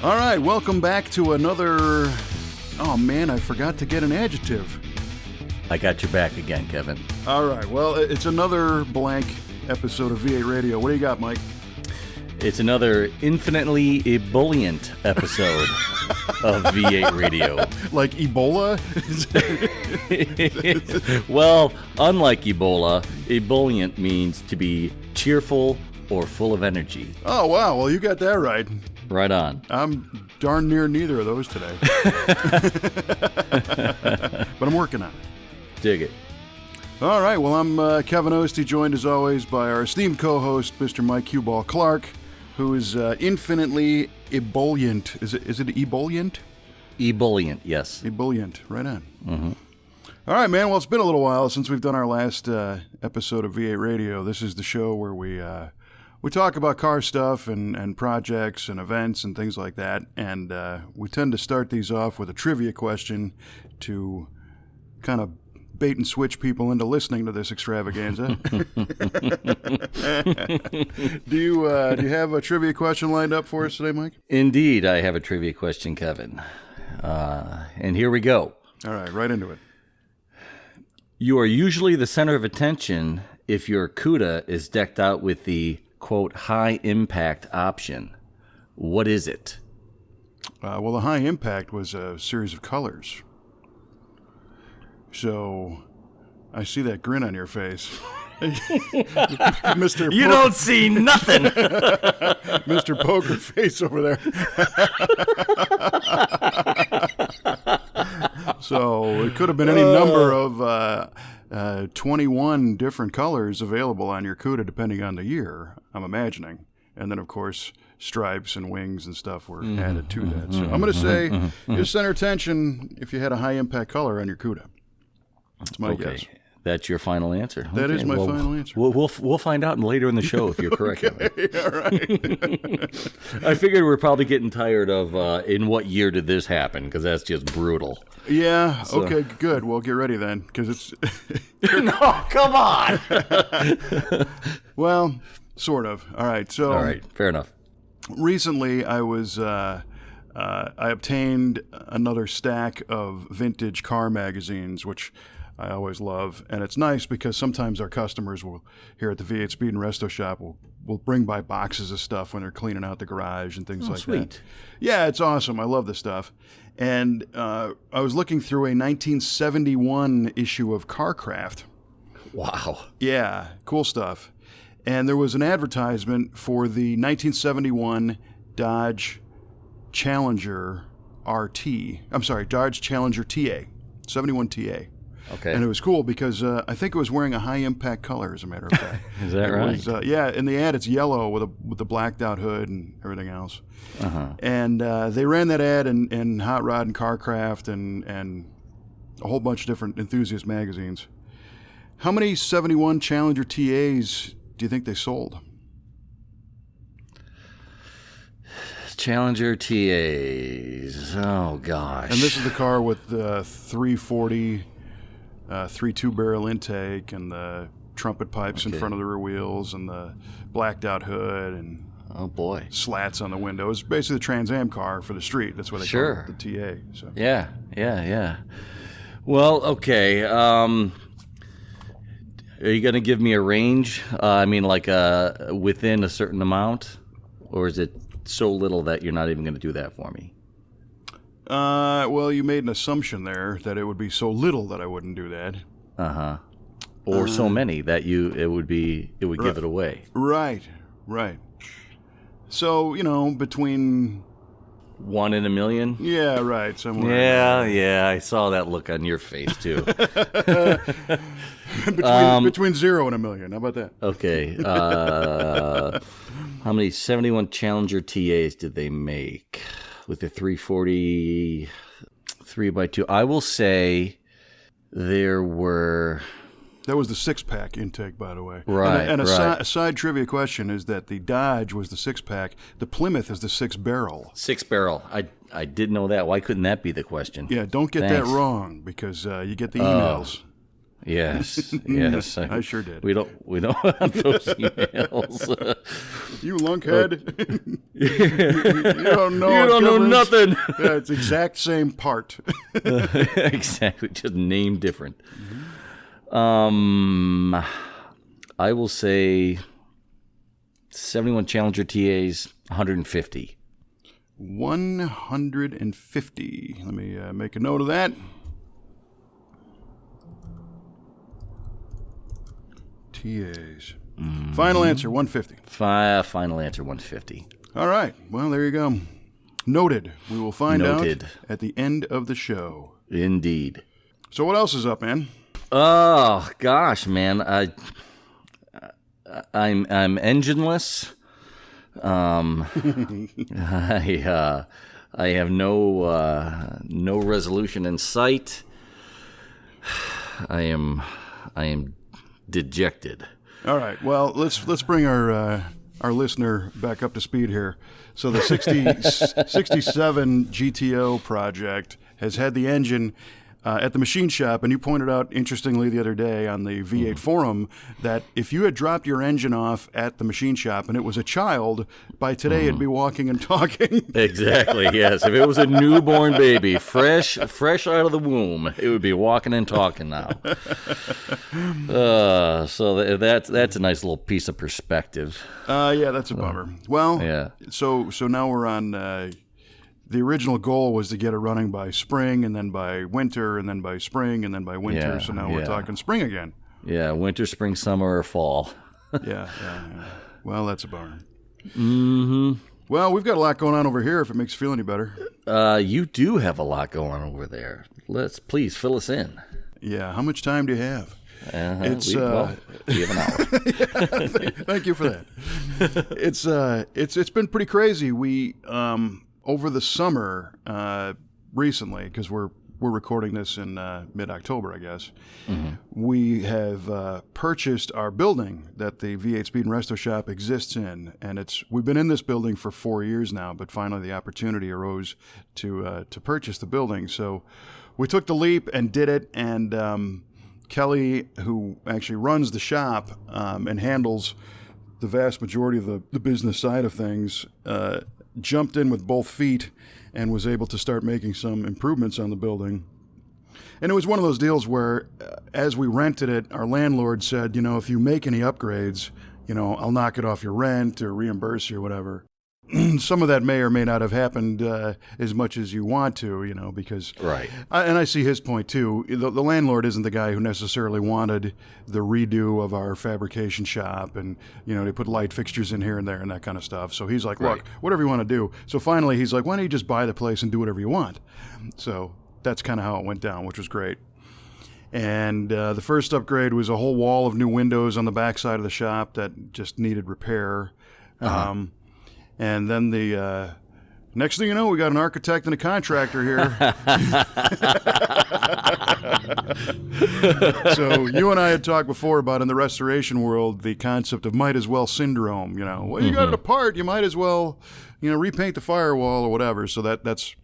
All right, welcome back to another... Oh, man, I forgot to get an adjective. I got your back again, Kevin. All right, well, it's another blank episode of V8 Radio. What do you got, Mike? It's another infinitely ebullient episode of V8 Radio. Like Ebola? Well, unlike Ebola, ebullient means to be cheerful or full of energy. Oh, wow, well, you got that right. Right on. I'm darn near neither of those today. But I'm working on it. Dig it. All right, well, I'm Kevin Oeste, joined as always by our esteemed co-host, Mr. Mike Clarke, who is infinitely ebullient. Is it ebullient? Ebullient, yes. Ebullient, right on. Mm-hmm. All right, man, well, it's been a little while since we've done our last episode of V8 Radio. This is the show where we talk about car stuff and projects and events and things like that, and we tend to start these off with a trivia question to kind of bait and switch people into listening to this extravaganza. Do you have a trivia question lined up for us today, Mike? Indeed, I have a trivia question, Kevin. And here we go. All right, right into it. You are usually the center of attention if your CUDA is decked out with the, quote, high-impact option. What is it? Well, the high impact was a series of colors. So, I see that grin on your face. Mr. You don't see nothing. Mr. Poker Face over there. So, it could have been any number of 21 different colors available on your CUDA depending on the year, I'm imagining. And then, of course, stripes and wings and stuff were added to that. So, I'm going to say your center attention if you had a high-impact color on your CUDA. That's my guess. That's your final answer. That is my final answer. We'll find out later in the show if you're correct. Okay, all right. I figured we're probably getting tired of in what year did this happen, because that's just brutal. Yeah, so. Okay, good. Well, get ready then, because it's... No, come on! Well, sort of. All right, so... All right, fair enough. Recently, I obtained another stack of vintage car magazines, which I always love. And it's nice because sometimes our customers will, here at the V8 Speed and Resto shop, will bring by boxes of stuff when they're cleaning out the garage and things like sweet. that. Yeah, it's awesome. I love this stuff. And I was looking through a 1971 issue of CarCraft. Wow. Yeah, cool stuff. And there was an advertisement for the 1971 Dodge Challenger RT. I'm sorry, Dodge Challenger TA, 71 TA. Okay. And it was cool because I think it was wearing a high-impact color, as a matter of fact. Is that right? Was, yeah, in the ad, it's yellow with the blacked-out hood and everything else. Uh-huh. And they ran that ad in Hot Rod and CarCraft and a whole bunch of different enthusiast magazines. How many 71 Challenger TAs do you think they sold? Challenger TAs. Oh, gosh. And this is the car with the 340... 3.2 barrel intake and the trumpet pipes in front of the rear wheels and the blacked out hood and oh boy, slats on the window. It's basically the Trans Am car for the street. That's what they call it, the TA. So. Yeah. Well, okay. Are you going to give me a range? I mean, like within a certain amount, or is it so little that you're not even going to do that for me? Well, you made an assumption there that it would be so little that I wouldn't do that. Uh-huh. Or so many that it would give it away. Right. So, between 1 in a million? Yeah, right. Somewhere. Yeah, I saw that look on your face too. between 0 and a million. How about that? Okay. How many 71 Challenger TAs did they make? With the 340 3x2, I will say there were... That was the 6-pack intake, by the way. Right, and a side trivia question is that the Dodge was the 6-pack. The Plymouth is the 6-barrel. 6-barrel. I did know that. Why couldn't that be the question? Yeah, don't get that wrong because you get the emails. Yes. I sure did. We don't want those emails. You lunkhead. You don't know. You don't know nothing. Yeah, it's exact same part. Exactly, just name different. I will say 71 Challenger TAs, 150. 150. Let me make a note of that. TAs. Final answer, 150. Final answer, 150. All right. Well, there you go. Noted. We will find Noted. out at the end of the show. Indeed. So what else is up, man? Oh gosh, man, I'm engineless. I have no resolution in sight. I am dejected. All right. Well, let's bring our listener back up to speed here. So the 67 GTO project has had the engine at the machine shop, and you pointed out, interestingly, the other day on the V8 forum that if you had dropped your engine off at the machine shop and it was a child, by today it'd be walking and talking. Exactly, yes. If it was a newborn baby, fresh out of the womb, it would be walking and talking now. So that's a nice little piece of perspective. Yeah, that's a bummer. Well, yeah. So now we're on... the original goal was to get it running by spring, and then by winter, and then by spring, and then by winter. Yeah, So now we're talking spring again. Yeah, winter, spring, summer, or fall. Yeah. Well, that's a bummer. Mm-hmm. Well, we've got a lot going on over here, if it makes you feel any better. You do have a lot going on over there. Please fill us in. Yeah. How much time do you have? We have an hour. Thank you for that. It's been pretty crazy. We over the summer recently, because we're recording this in mid-October, I guess. Mm-hmm. We have purchased our building that the V8 Speed and Resto shop exists in, and we've been in this building for 4 years now. But finally, the opportunity arose to purchase the building. So we took the leap and did it. And Kelly, who actually runs the shop and handles the vast majority of the business side of things, jumped in with both feet and was able to start making some improvements on the building. And it was one of those deals where, as we rented it, our landlord said, if you make any upgrades, I'll knock it off your rent or reimburse you or whatever. Some of that may or may not have happened as much as you want to, because... Right. And I see his point, too. The landlord isn't the guy who necessarily wanted the redo of our fabrication shop, and, they put light fixtures in here and there and that kind of stuff. So he's like, look, whatever you want to do. So finally, he's like, why don't you just buy the place and do whatever you want? So that's kind of how it went down, which was great. And the first upgrade was a whole wall of new windows on the back side of the shop that just needed repair. Uh-huh. And then the next thing you know, we got an architect and a contractor here. So you and I had talked before about, in the restoration world, the concept of might as well syndrome. Well, you got it apart, you might as well, repaint the firewall or whatever. So that's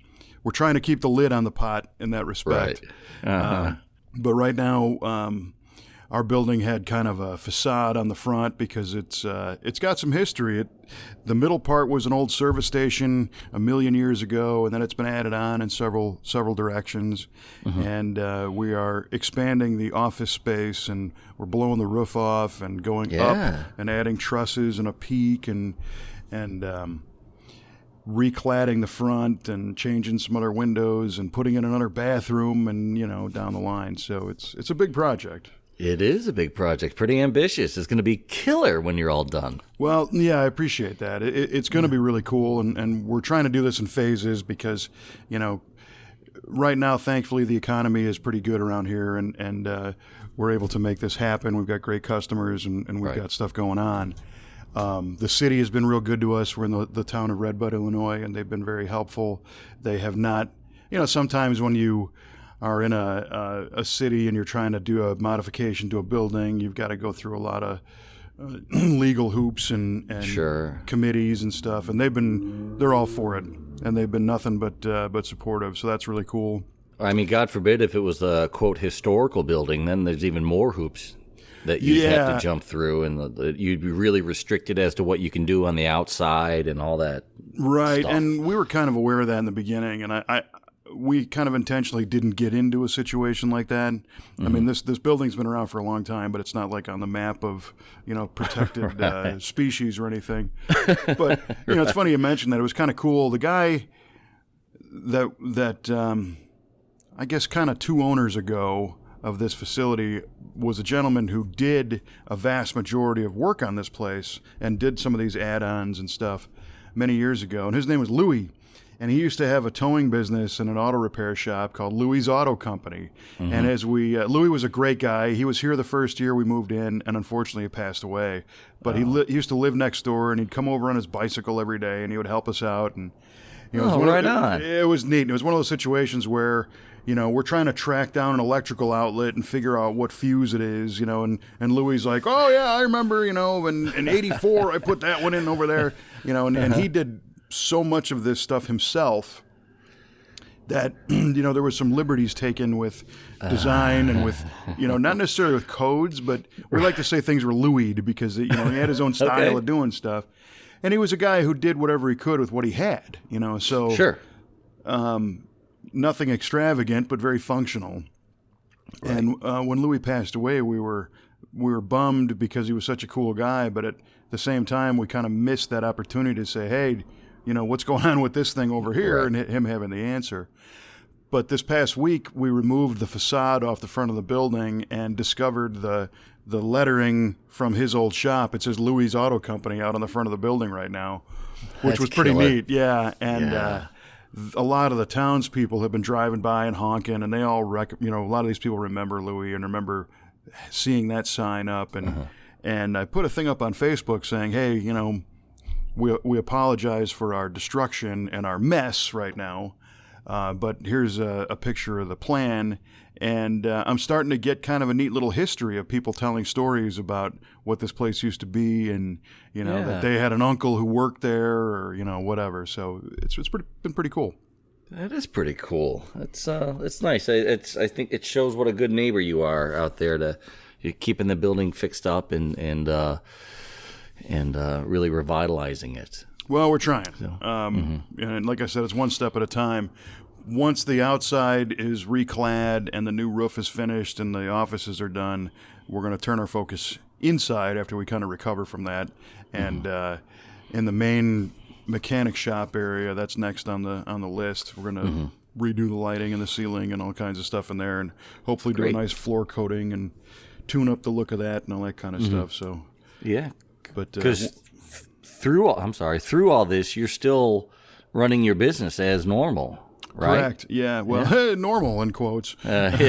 we're trying to keep the lid on the pot in that respect. Right. Uh-huh. But right now, our building had kind of a facade on the front because it's got some history. The middle part was an old service station 1 million years ago, and then it's been added on in several directions. Mm-hmm. And we are expanding the office space, and we're blowing the roof off and going up and adding trusses and a peak and recladding the front and changing some other windows and putting in another bathroom and down the line. So it's a big project. It is a big project. Pretty ambitious. It's going to be killer when you're all done. Well, yeah, I appreciate that. It's going to be really cool, and we're trying to do this in phases because, right now, thankfully, the economy is pretty good around here, and we're able to make this happen. We've got great customers, and we've got stuff going on. The city has been real good to us. We're in the town of Red Bud, Illinois, and they've been very helpful. They have not, sometimes when you are in a city and you're trying to do a modification to a building, you've got to go through a lot of legal hoops and committees and stuff. And they're all for it, and they've been nothing but supportive. So that's really cool. I mean, God forbid if it was a quote historical building, then there's even more hoops. that you'd have to jump through, and you'd be really restricted as to what you can do on the outside and all that. Right, stuff. and we were kind of aware of that in the beginning, and we kind of intentionally didn't get into a situation like that. I mean, this building's been around for a long time, but it's not like on the map of protected Right. species or anything. But it's funny you mentioned that. It was kind of cool. The guy that I guess kind of 2 owners ago of this facility was a gentleman who did a vast majority of work on this place and did some of these add-ons and stuff many years ago. And his name was Louis. And he used to have a towing business and an auto repair shop called Louis' Auto Company. And as Louis was a great guy. He was here the first year we moved in, and unfortunately he passed away. But he used to live next door, and he'd come over on his bicycle every day, and he would help us out. And on. It was neat. It was one of those situations where we're trying to track down an electrical outlet and figure out what fuse it is, and Louis like, oh yeah, I remember, in '84 I put that one in over there, and he did so much of this stuff himself that there was some liberties taken with design and with not necessarily with codes, but we like to say things were Louis'd because he had his own style of doing stuff, and he was a guy who did whatever he could with what he had, so Sure. Nothing extravagant but very functional. Right. And when Louis passed away, we were bummed because he was such a cool guy, but at the same time we kind of missed that opportunity to say, hey, what's going on with this thing over here, and him having the answer. But this past week, we removed the facade off the front of the building and discovered the lettering from his old shop. It says Louis' Auto Company out on the front of the building right now, which was pretty neat. Yeah, and a lot of the townspeople have been driving by and honking, and they all a lot of these people remember Louis and remember seeing that sign up. And and I put a thing up on Facebook saying, hey, we apologize for our destruction and our mess right now, but here's a picture of the plan. And I'm starting to get kind of a neat little history of people telling stories about what this place used to be, and that they had an uncle who worked there, or whatever. So it's been pretty cool. That is pretty cool. It's nice. I think it shows what a good neighbor you are out there you're keeping the building fixed up and really revitalizing it. Well, we're trying. And like I said, it's one step at a time. Once the outside is reclad and the new roof is finished and the offices are done, we're going to turn our focus inside after we kind of recover from that. And in the main mechanic shop area, that's next on the list. We're going to redo the lighting and the ceiling and all kinds of stuff in there, and hopefully do a nice floor coating and tune up the look of that and all that kind of stuff. So yeah, but because through all this, you're still running your business as normal. Right? Correct. Yeah. Well, normal in quotes. Exactly.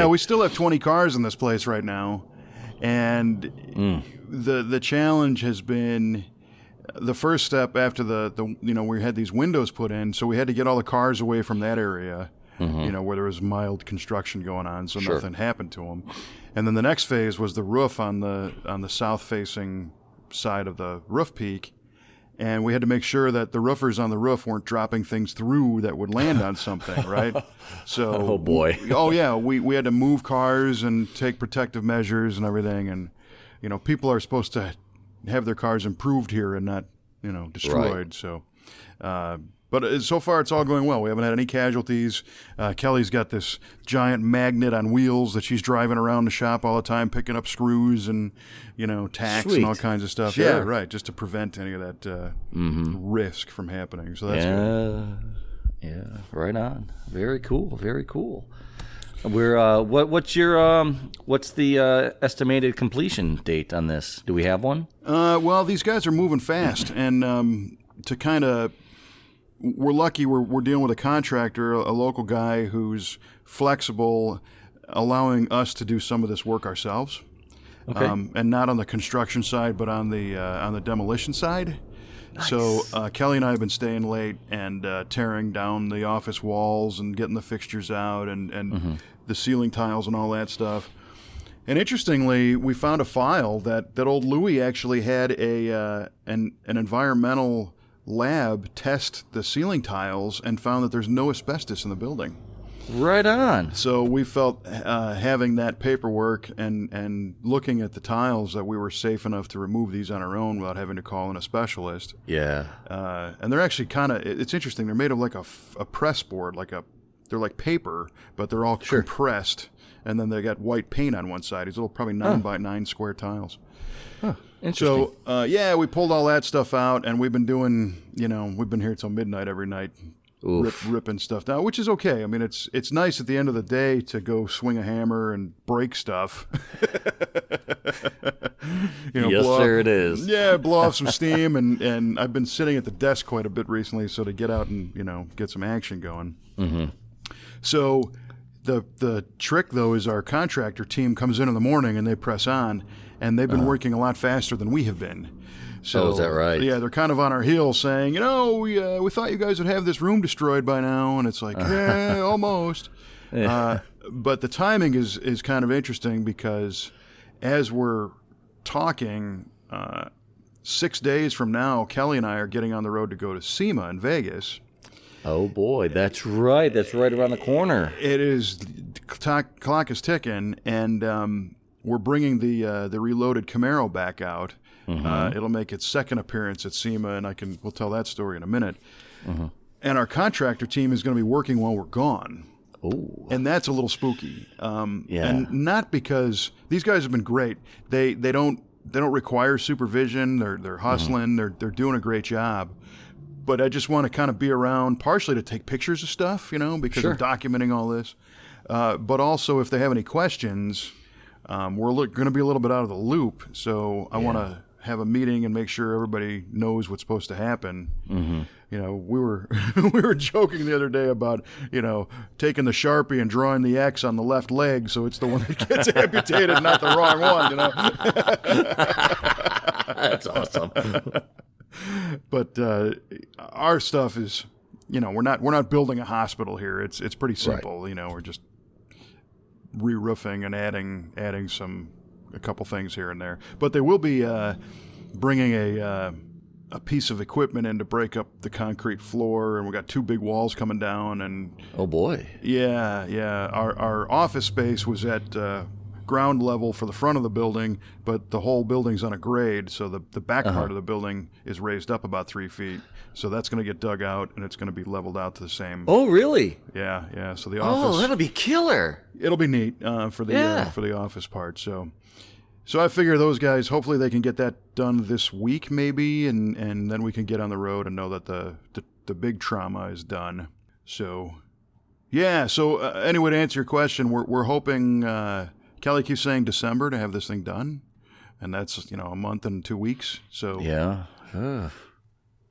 We still have 20 cars in this place right now, and the challenge has been the first step after the we had these windows put in, so we had to get all the cars away from that area, where there was mild construction going on, so nothing happened to them. And then the next phase was the roof on the south-facing side of the roof peak. And we had to make sure that the roofers on the roof weren't dropping things through that would land on something, right? So, oh boy, we had to move cars and take protective measures and everything. And people are supposed to have their cars improved here and not destroyed. Right. So, but so far it's all going well. We haven't had any casualties. Kelly's got this giant magnet on wheels that she's driving around the shop all the time, picking up screws and tacks and all kinds of stuff. Sure. Yeah, right, just to prevent any of that risk from happening. So that's good. Yeah, right on. Very cool. Very cool. We're what's the estimated completion date on this? Do we have one? Well, these guys are moving fast, and to kind of. We're lucky we're dealing with a contractor, a local guy who's flexible, allowing us to do some of this work ourselves. Okay. And not on the construction side, but on the demolition side. Nice. So Kelly and I have been staying late and tearing down the office walls and getting the fixtures out and the ceiling tiles and all that stuff. And interestingly, we found a file that old Louis actually had an environmental lab test the ceiling tiles and found that there's no asbestos in the building. Right on. So we felt having that paperwork and looking at the tiles that we were safe enough to remove these on our own without having to call in a specialist. Yeah. And they're actually it's interesting. They're made of like a press board, they're like paper, but they're all compressed. And then they got white paint on one side. These little probably 9x9 square tiles. Huh. Interesting. So, we pulled all that stuff out, and we've been doing, we've been here till midnight every night, ripping stuff down, which is okay. I mean, it's nice at the end of the day to go swing a hammer and break stuff. Yes, sir, it is. Yeah, blow off some steam, and I've been sitting at the desk quite a bit recently, so to get out and, get some action going. Mm-hmm. So the trick, though, is our contractor team comes in the morning and they press on, and they've been working a lot faster than we have been. So, is that right? Yeah, they're kind of on our heels saying, we thought you guys would have this room destroyed by now, and it's like, yeah, almost. But the timing is kind of interesting because as we're talking, 6 days from now, Kelly and I are getting on the road to go to SEMA in Vegas. Oh, boy. That's right. That's right around the corner. It is. Clock is ticking, and we're bringing the reloaded Camaro back out. Mm-hmm. It'll make its second appearance at SEMA, and we'll tell that story in a minute. Mm-hmm. And our contractor team is going to be working while we're gone. Oh. And that's a little spooky. Yeah. And not because these guys have been great. They don't require supervision. They're hustling. Mm-hmm. They're doing a great job. But I just want to kind of be around, partially to take pictures of stuff, because we're documenting all this. But also, if they have any questions, we're going to be a little bit out of the loop. So I want to have a meeting and make sure everybody knows what's supposed to happen. Mm-hmm. We were we were joking the other day about taking the Sharpie and drawing the X on the left leg, so it's the one that gets amputated, not the wrong one. That's awesome. But our stuff is, we're not building a hospital here. It's pretty simple. Right. We're just re-roofing and adding a couple things here and there. But they will be bringing a piece of equipment in to break up the concrete floor, and we got 2 big walls coming down. And oh boy, yeah. Our office space was at ground level for the front of the building, but the whole building's on a grade, so the back part of the building is raised up about 3 feet. So that's going to get dug out, and it's going to be leveled out to the same. Oh, really? Yeah. So the office. Oh, that'll be killer. It'll be neat for the office part. So I figure those guys, hopefully they can get that done this week, maybe, and then we can get on the road and know that the big trauma is done. So, yeah. So anyway, to answer your question, we're hoping. Kelly keeps saying December to have this thing done, and that's a month and 2 weeks. So yeah,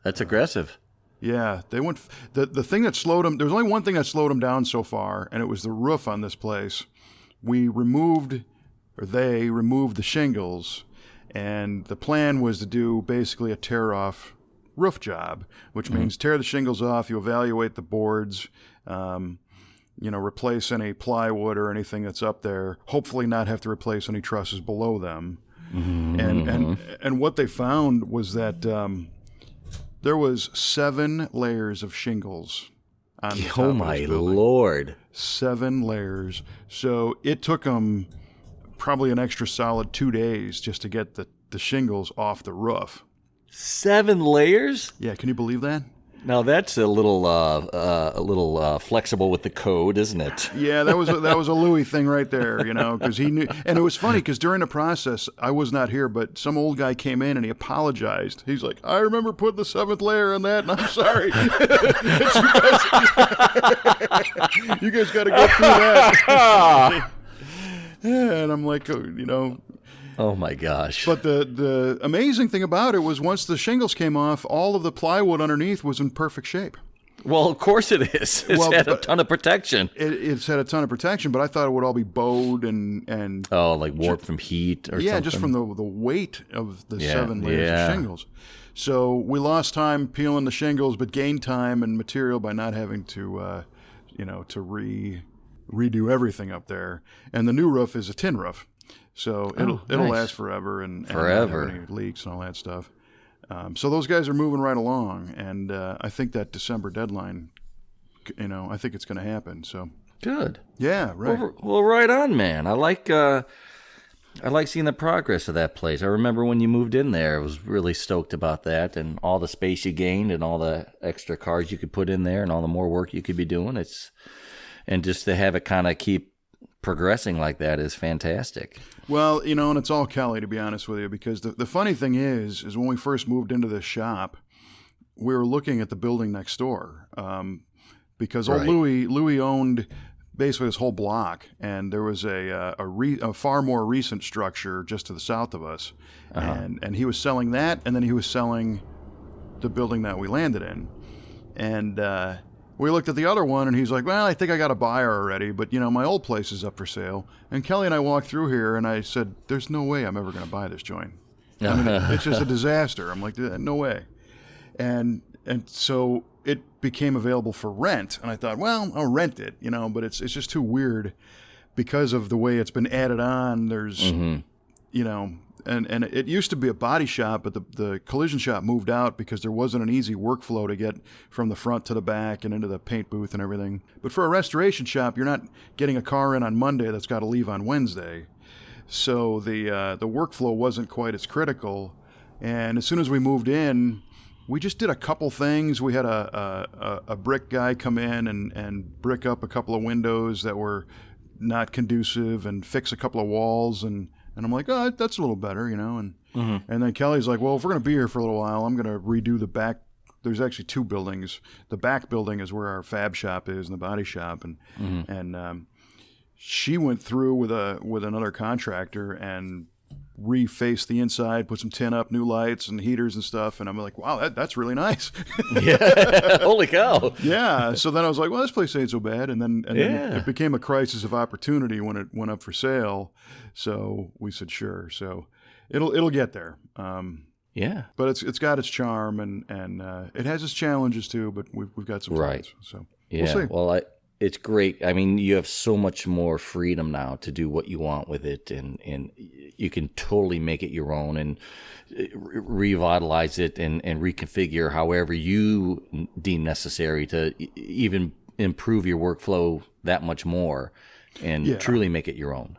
that's aggressive. Yeah, they went. The thing that slowed them. There was only one thing that slowed them down so far, and it was the roof on this place. They removed the shingles, and the plan was to do basically a tear-off roof job, which means tear the shingles off. You evaluate the boards. Replace any plywood or anything that's up there. Hopefully not have to replace any trusses below them. Mm-hmm. And what they found was that there was 7 layers of shingles on the top oh of my this building. Lord. 7 layers. So it took them probably an extra solid 2 days just to get the shingles off the roof. 7 layers? Yeah, can you believe that? Now that's a little flexible with the code, isn't it? Yeah, that was a Louis thing right there, because he knew. And it was funny because during the process, I was not here, but some old guy came in and he apologized. He's like, "I remember putting the 7th layer on that, and I'm sorry. You guys got to go through that." And I'm like, Oh my gosh. But the amazing thing about it was once the shingles came off, all of the plywood underneath was in perfect shape. Well, of course it is. It's had a ton of protection. It's had a ton of protection, but I thought it would all be bowed and like warped from heat or something. Just from the weight of the 7 layers of shingles. So we lost time peeling the shingles, but gained time and material by not having to redo everything up there. And the new roof is a tin roof. So it'll last forever and not have any leaks and all that stuff. So those guys are moving right along, and I think that December deadline, I think it's going to happen. So Good. Yeah, right. Well, right on, man. I like seeing the progress of that place. I remember when you moved in there, I was really stoked about that and all the space you gained and all the extra cars you could put in there and all the more work you could be doing. And just to have it kind of keep progressing like that is fantastic. Well, and it's all Kelly, to be honest with you, because the funny thing is when we first moved into this shop, we were looking at the building next door, because old Louis owned basically this whole block, and there was a far more recent structure just to the south of us, and he was selling that, and then he was selling the building that we landed in, and we looked at the other one, and he's like, well, I think I got a buyer already, but my old place is up for sale. And Kelly and I walked through here, and I said, there's no way I'm ever going to buy this joint. I mean, it's just a disaster. I'm like, no way. And so it became available for rent, and I thought, well, I'll rent it, but it's just too weird because of the way it's been added on. There's, and it used to be a body shop, but the collision shop moved out because there wasn't an easy workflow to get from the front to the back and into the paint booth and everything. But for a restoration shop, you're not getting a car in on Monday that's got to leave on Wednesday. So the workflow wasn't quite as critical. And as soon as we moved in, we just did a couple things. We had a brick guy come in and brick up a couple of windows that were not conducive and fix a couple of walls. And I'm like, oh, that's a little better, And then Kelly's like, well, if we're going to be here for a little while, I'm going to redo the back. There's actually two buildings. The back building is where our fab shop is and the body shop. And she went through with another contractor and refaced the inside, put some tin up, new lights and heaters and stuff, and I'm like, wow, that's really nice. Yeah, holy cow. Yeah. So then I was like, well, this place ain't so bad, and then it became a crisis of opportunity when it went up for sale. So we said sure. So it'll get there. Yeah, but it's got its charm and it has its challenges too. But we've got some plans. So yeah, we'll see. Well, it's great. I mean, you have so much more freedom now to do what you want with it, and you can totally make it your own and revitalize it and reconfigure however you deem necessary to even improve your workflow that much more and truly make it your own.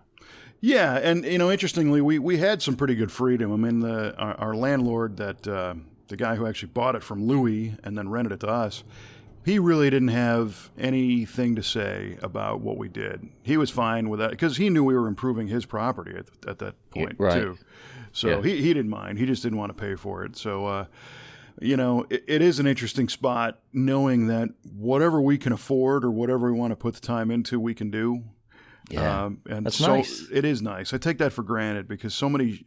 Yeah, and interestingly, we had some pretty good freedom. I mean, our landlord, that the guy who actually bought it from Louis and then rented it to us, he really didn't have anything to say about what we did. He was fine with that because he knew we were improving his property at that point too. So he didn't mind. He just didn't want to pay for it. So, it is an interesting spot knowing that whatever we can afford or whatever we want to put the time into, we can do. Yeah, and that's so nice. It is nice. I take that for granted because so many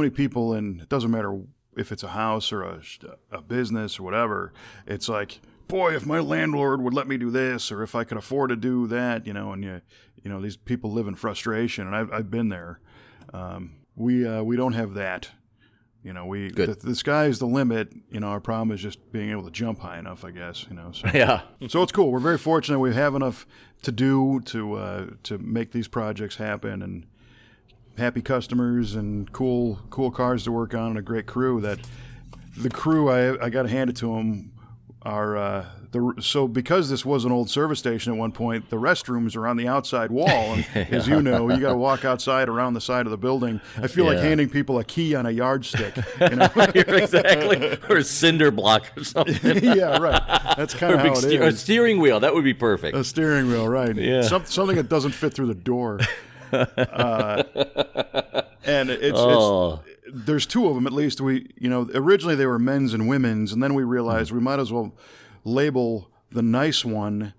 people, and it doesn't matter if it's a house or a business or whatever, it's like, boy, if my landlord would let me do this, or if I could afford to do that, and these people live in frustration, and I've been there. We don't have that. The sky is the limit. Our problem is just being able to jump high enough, I guess. So. Yeah. So it's cool. We're very fortunate we have enough to do to make these projects happen, and happy customers and cool cars to work on, and a great crew. That the crew, I got to hand it to them. So because this was an old service station at one point, the restrooms are on the outside wall, and as you know, you got to walk outside around the side of the building. I feel like handing people a key on a yardstick. Exactly, or a cinder block or something. Yeah, right. That's kind of how it is. A steering wheel, that would be perfect. A steering wheel, right? Yeah. Something that doesn't fit through the door. And there's two of them at least. Originally they were men's and women's, and then we realized we might as well label the nice one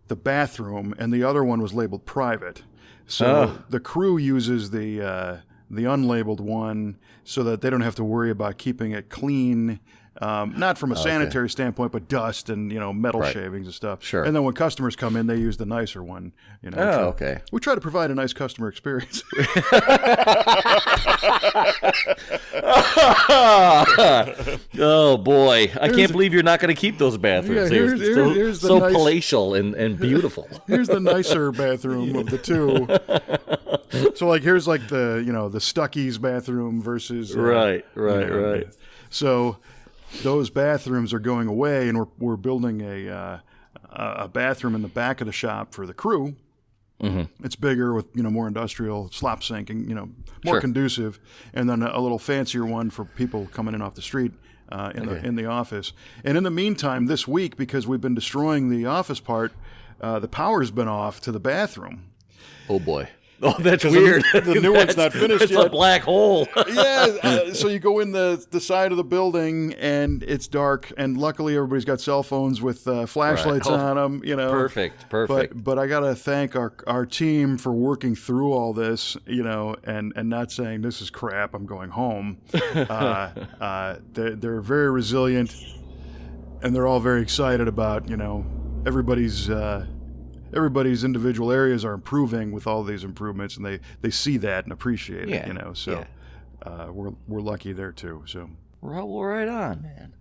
the bathroom, and the other one was labeled private. So the crew uses the unlabeled one so that they don't have to worry about keeping it clean. Not from a sanitary standpoint, but dust and metal shavings and stuff. Sure. And then when customers come in, they use the nicer one. Okay. We try to provide a nice customer experience. Oh boy, I can't believe you're not going to keep those bathrooms. Yeah, here's the nice, palatial and beautiful. Here's the nicer bathroom of the two. So here's the the Stuckey's bathroom versus right. So those bathrooms are going away, and we're building a a bathroom in the back of the shop for the crew. Mm-hmm. It's bigger with, more industrial slop sinking, more conducive, and then a little fancier one for people coming in off the street in the office. And in the meantime, this week, because we've been destroying the office part, the power's been off to the bathroom. Oh boy. Oh, that's weird. The new one's not finished yet. It's a black hole. Yeah. So you go in the side of the building and it's dark, and luckily everybody's got cell phones with flashlights on them. Perfect. But I gotta thank our team for working through all this. And not saying this is crap, I'm going home. They're very resilient, and they're all very excited about everybody's individual areas are improving with all these improvements, and they see that and appreciate it, So we're lucky there too. So well, right on, man.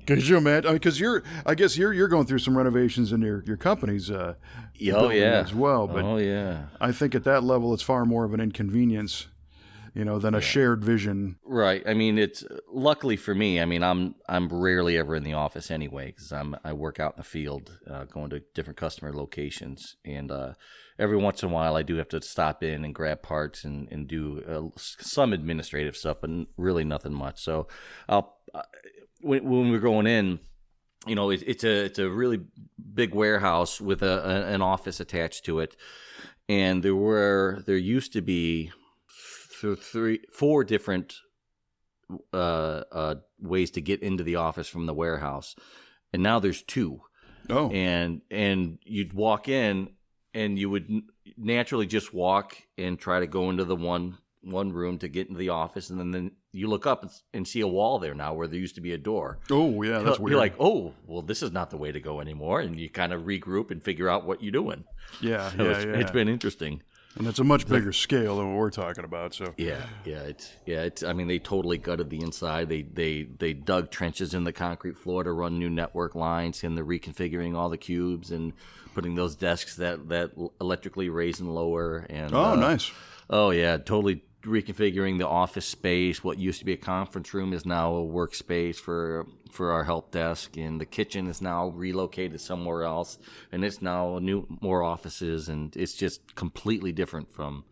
Could you imagine? Because I guess you're going through some renovations in your company's as well. But I think at that level, it's far more of an inconvenience, than a shared vision. Right. I mean, it's luckily for me. I mean, I'm rarely ever in the office anyway, because I work out in the field, going to different customer locations, and every once in a while I do have to stop in and grab parts and do some administrative stuff, but really nothing much. So when we're going in, it's a really big warehouse with an office attached to it, and there used to be 4 different ways to get into the office from the warehouse, and now there's 2. Oh, and you'd walk in, and you would naturally just walk and try to go into the one room to get into the office, and then you look up and see a wall there now where there used to be a door. Oh, yeah, that's weird. You're like, oh, well, this is not the way to go anymore, and you kind of regroup and figure out what you're doing. Yeah, It's been interesting. And it's a much bigger scale than what we're talking about. So it's. I mean, they totally gutted the inside. They dug trenches in the concrete floor to run new network lines, and they're reconfiguring all the cubes and putting those desks that electrically raise and lower. And nice. Oh yeah, totally reconfiguring the office space. What used to be a conference room is now a workspace for our help desk, and the kitchen is now relocated somewhere else, and it's now more offices, and it's just completely different from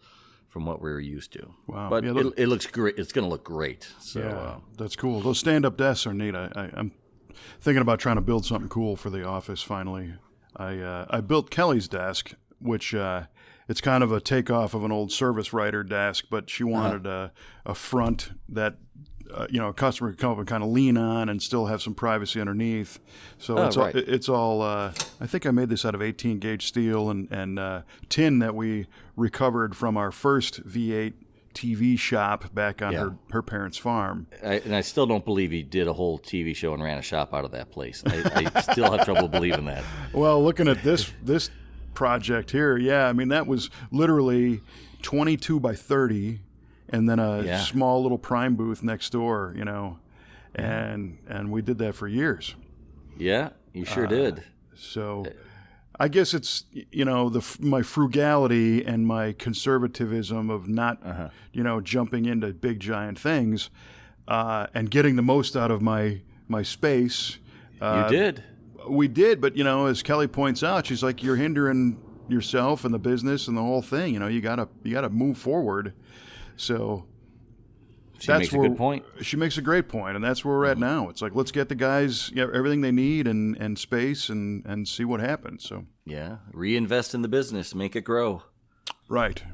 what we were used to. Wow! But it looks great. It's going to look great. So that's cool. Those stand-up desks are neat. I'm thinking about trying to build something cool for the office. Finally, I built Kelly's desk, which. It's kind of a takeoff of an old service writer desk, but she wanted a front that a customer could come up and kind of lean on and still have some privacy underneath. So it's all. I think I made this out of 18 gauge steel and tin that we recovered from our first V8 TV shop back on her parents' farm. And I still don't believe he did a whole TV show and ran a shop out of that place. I still have trouble believing that. Well, looking at this project here, I mean, that was literally 22 by 30, and then a small little prime booth next door, and we did that for years. Yeah, you sure did. So I guess it's my frugality and my conservatism of not jumping into big giant things and getting the most out of my space. You did. We did, but as Kelly points out, she's like, you're hindering yourself and the business and the whole thing. You gotta move forward. So she makes a good point. She makes a great point, and that's where we're at now. It's like, let's get the guys everything they need and space and see what happens. So reinvest in the business, make it grow. Right.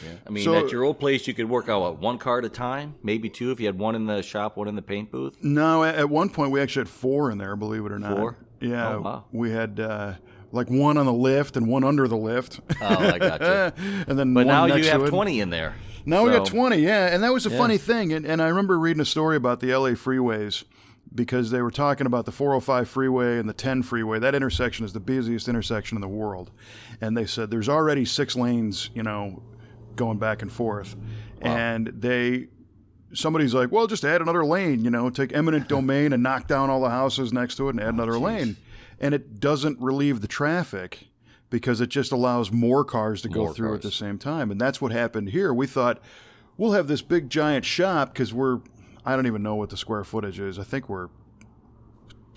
Yeah. I mean, at your old place, you could work out one car at a time, maybe 2 if you had one in the shop, one in the paint booth. No, at one point we actually had 4 in there, believe it or not. 4? Yeah. Oh, wow. We had like one on the lift and one under the lift. Oh, I gotcha. And then but one now next you have to it. 20 in there. Now we got 20, and that was a funny thing. And I remember reading a story about the LA freeways, because they were talking about the 405 freeway and the 10 freeway. That intersection is the busiest intersection in the world. And they said there's already 6 lanes, going back and forth. Wow. And somebody's like, well, just add another lane, take eminent domain and knock down all the houses next to it and add another lane. And it doesn't relieve the traffic because it just allows more cars to go through at the same time. And that's what happened here. We thought, we'll have this big giant shop because I don't even know what the square footage is. I think we're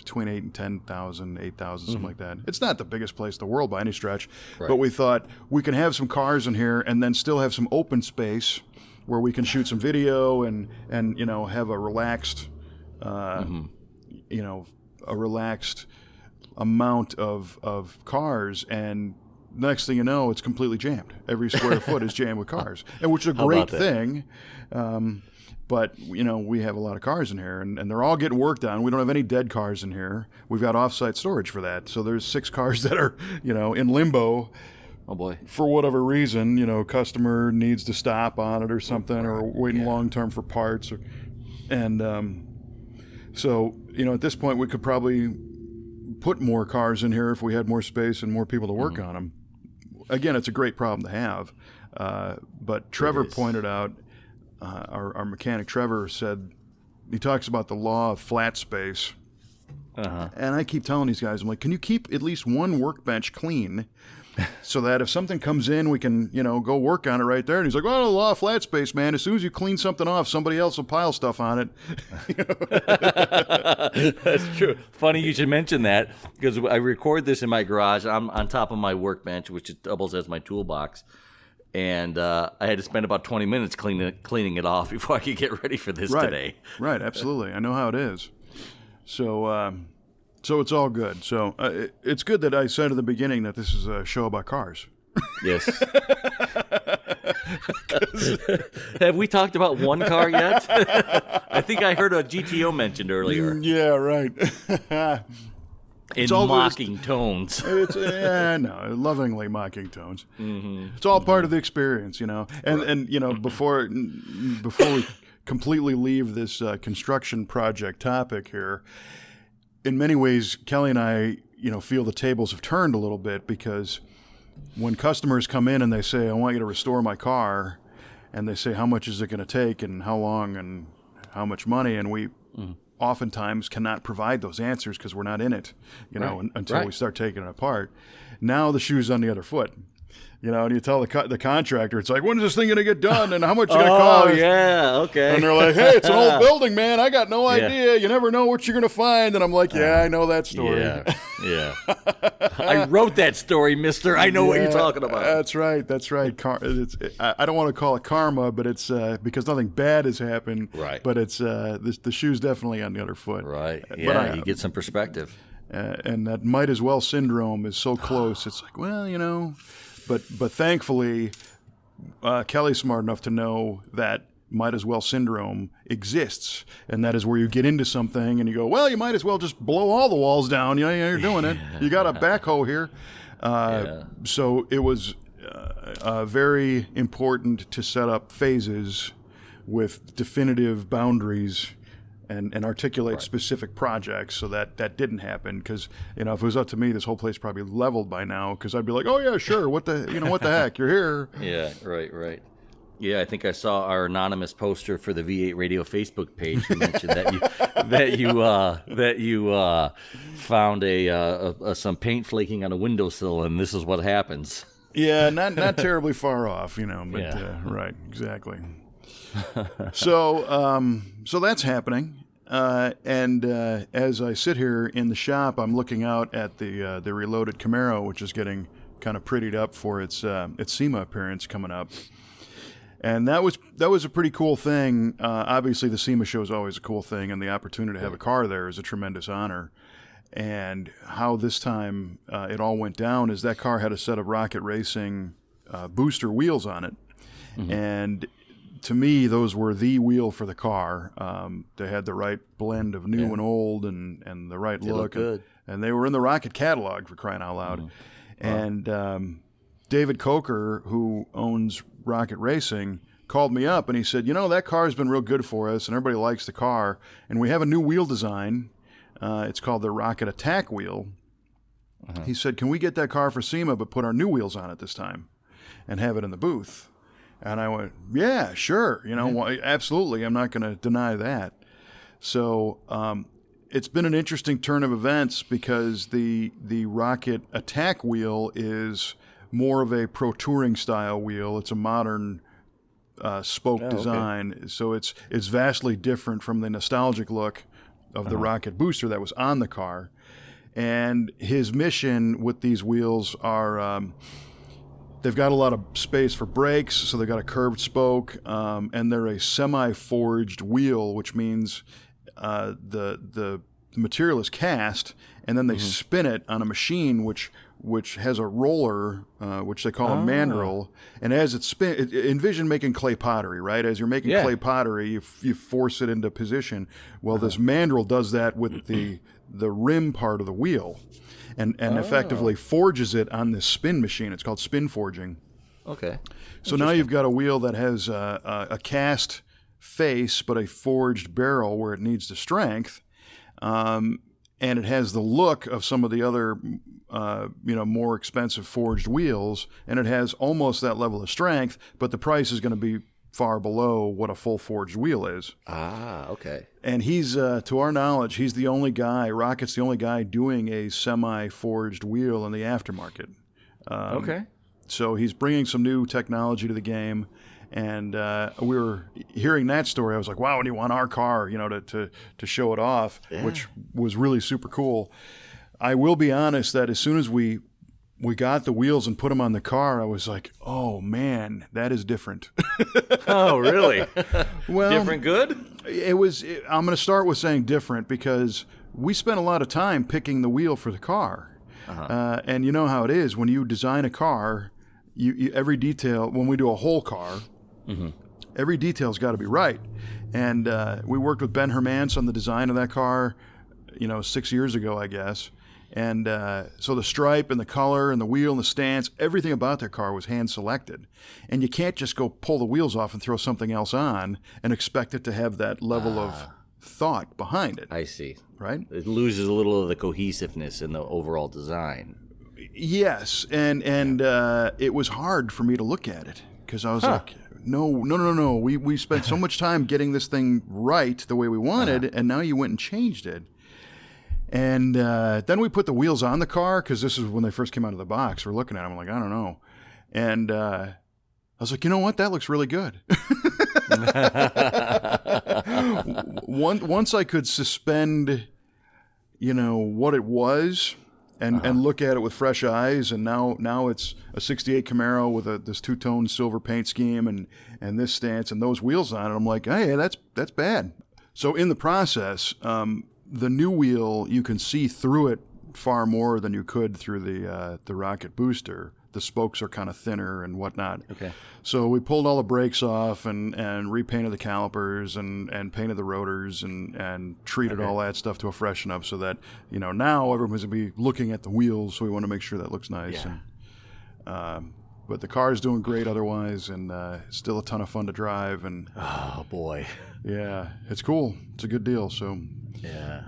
between 8 and 10,000, 8,000, something like that. It's not the biggest place in the world by any stretch, Right. but we thought we can have some cars in here and then still have some open space where we can shoot some video and have a relaxed, a relaxed amount of cars. And next thing you know, it's completely jammed. Every square foot is jammed with cars, and which is a great thing. But, we have a lot of cars in here, and they're all getting worked on. We don't have any dead cars in here. We've got off-site storage for that. So there's 6 cars that are, in limbo. Oh, boy. For whatever reason, customer needs to stop on it or something, or waiting long-term for parts. So, at this point, we could probably put more cars in here if we had more space and more people to work on them. Again, it's a great problem to have. But Trevor pointed out, our mechanic Trevor said, he talks about the law of flat space. And I keep telling these guys, I'm like, can you keep at least one workbench clean so that if something comes in, we can, go work on it right there? And he's like, well, the law of flat space, man. As soon as you clean something off, somebody else will pile stuff on it. That's true. Funny you should mention that, because I record this in my garage. I'm on top of my workbench, which doubles as my toolbox. And I had to spend about 20 minutes cleaning it off before I could get ready for this today. Right, absolutely. I know how it is. So it's all good. So it's good that I said at the beginning that this is a show about cars. Yes. Have we talked about one car yet? I think I heard a GTO mentioned earlier. Yeah, right. In mocking tones. It's no, lovingly mocking tones. It's all part of the experience, And before we completely leave this construction project topic here, in many ways, Kelly and I, feel the tables have turned a little bit, because when customers come in and they say, I want you to restore my car, and they say, how much is it going to take and how long and how much money, and we oftentimes cannot provide those answers because we're not in it, until we start taking it apart. Now the shoe's on the other foot. And you tell the contractor, it's like, when is this thing going to get done and how much is it going to cost? Oh, yeah, okay. And they're like, hey, it's an old building, man. I got no idea. You never know what you're going to find. And I'm like, yeah, I know that story. Yeah. I wrote that story, mister. I know what you're talking about. That's right. I don't want to call it karma, but it's because nothing bad has happened. Right. But it's the shoe's definitely on the other foot. Right. Yeah, you get some perspective. And that might as well syndrome is so close. It's like, well, But thankfully, Kelly's smart enough to know that might as well syndrome exists, and that is where you get into something and you go, well, you might as well just blow all the walls down. You're doing it. You got a backhoe here. So it was very important to set up phases with definitive boundaries and articulate specific projects, so that didn't happen. Because if it was up to me, this whole place probably leveled by now. Because I'd be like, oh yeah, sure, what the heck, you're here. Yeah, right. Yeah, I think I saw our anonymous poster for the V8 Radio Facebook page. You mentioned that you found some paint flaking on a windowsill, and this is what happens. Yeah, not terribly far off, but right, exactly. So that's happening. And as I sit here in the shop, I'm looking out at the reloaded Camaro, which is getting kind of prettied up for its SEMA appearance coming up. And that was a pretty cool thing. Obviously, the SEMA show is always a cool thing, and the opportunity to have a car there is a tremendous honor. And how this time it all went down is that car had a set of Rocket Racing booster wheels on it. And to me, those were the wheel for the car. They had the right blend of new and old, and the right look. And they were in the Rocket catalog, for crying out loud. And David Coker, who owns Rocket Racing, called me up and he said, that car's been real good for us and everybody likes the car. And we have a new wheel design. It's called the Rocket Attack wheel. He said, can we get that car for SEMA but put our new wheels on it this time and have it in the booth? And I went, yeah, sure. Absolutely. I'm not going to deny that. So it's been an interesting turn of events, because the Rocket Attack wheel is more of a Pro Touring style wheel. It's a modern spoke design. So it's vastly different from the nostalgic look of the rocket booster that was on the car. And his mission with these wheels are they've got a lot of space for brakes, so they've got a curved spoke, and they're a semi-forged wheel, which means the material is cast, and then they spin it on a machine which has a roller, which they call a mandrel, and as it spins, envision making clay pottery, right? As you're making clay pottery, you force it into position. Well, this mandrel does that with the rim part of the wheel, and effectively forges it on this spin machine. It's called spin forging. Okay. So now you've got a wheel that has a cast face, but a forged barrel where it needs the strength. And it has the look of some of the other, more expensive forged wheels, and it has almost that level of strength, but the price is going to be far below what a full forged wheel is. Ah, okay. And he's, to our knowledge, he's the only guy, Rocket's the only guy doing a semi-forged wheel in the aftermarket. Okay. So he's bringing some new technology to the game. And we were hearing that story. I was like, wow, when you want our car, to show it off, which was really super cool. I will be honest that as soon as we got the wheels and put them on the car, I was like, oh, man, that is different. Oh, really? Well, different good? I'm going to start with saying different because we spent a lot of time picking the wheel for the car. And you know how it is. When you design a car, you every detail, when we do a whole car, every detail's got to be right. And we worked with Ben Hermance on the design of that car, 6 years ago, I guess. And so the stripe and the color and the wheel and the stance, everything about that car was hand-selected. And you can't just go pull the wheels off and throw something else on and expect it to have that level of thought behind it. I see. Right? It loses a little of the cohesiveness in the overall design. Yes, and it was hard for me to look at it because I was like, no. We spent so much time getting this thing right the way we wanted, and now you went and changed it. And then we put the wheels on the car because this is when they first came out of the box. We're looking at them, I'm like, I don't know. And I was like, you know what? That looks really good. Once I could suspend, what it was and look at it with fresh eyes, and now it's a 68 Camaro with this two-tone silver paint scheme and this stance and those wheels on it. I'm like, hey, that's bad. So in the process, the new wheel, you can see through it far more than you could through the Rocket booster. The spokes are kind of thinner and whatnot. Okay. So we pulled all the brakes off and repainted the calipers and painted the rotors and treated all that stuff to a freshen up so that, now everyone's going to be looking at the wheels, so we want to make sure that looks nice. Yeah. And, but the car's doing great otherwise, and it's still a ton of fun to drive. And oh, boy. Yeah, it's cool. It's a good deal. So yeah,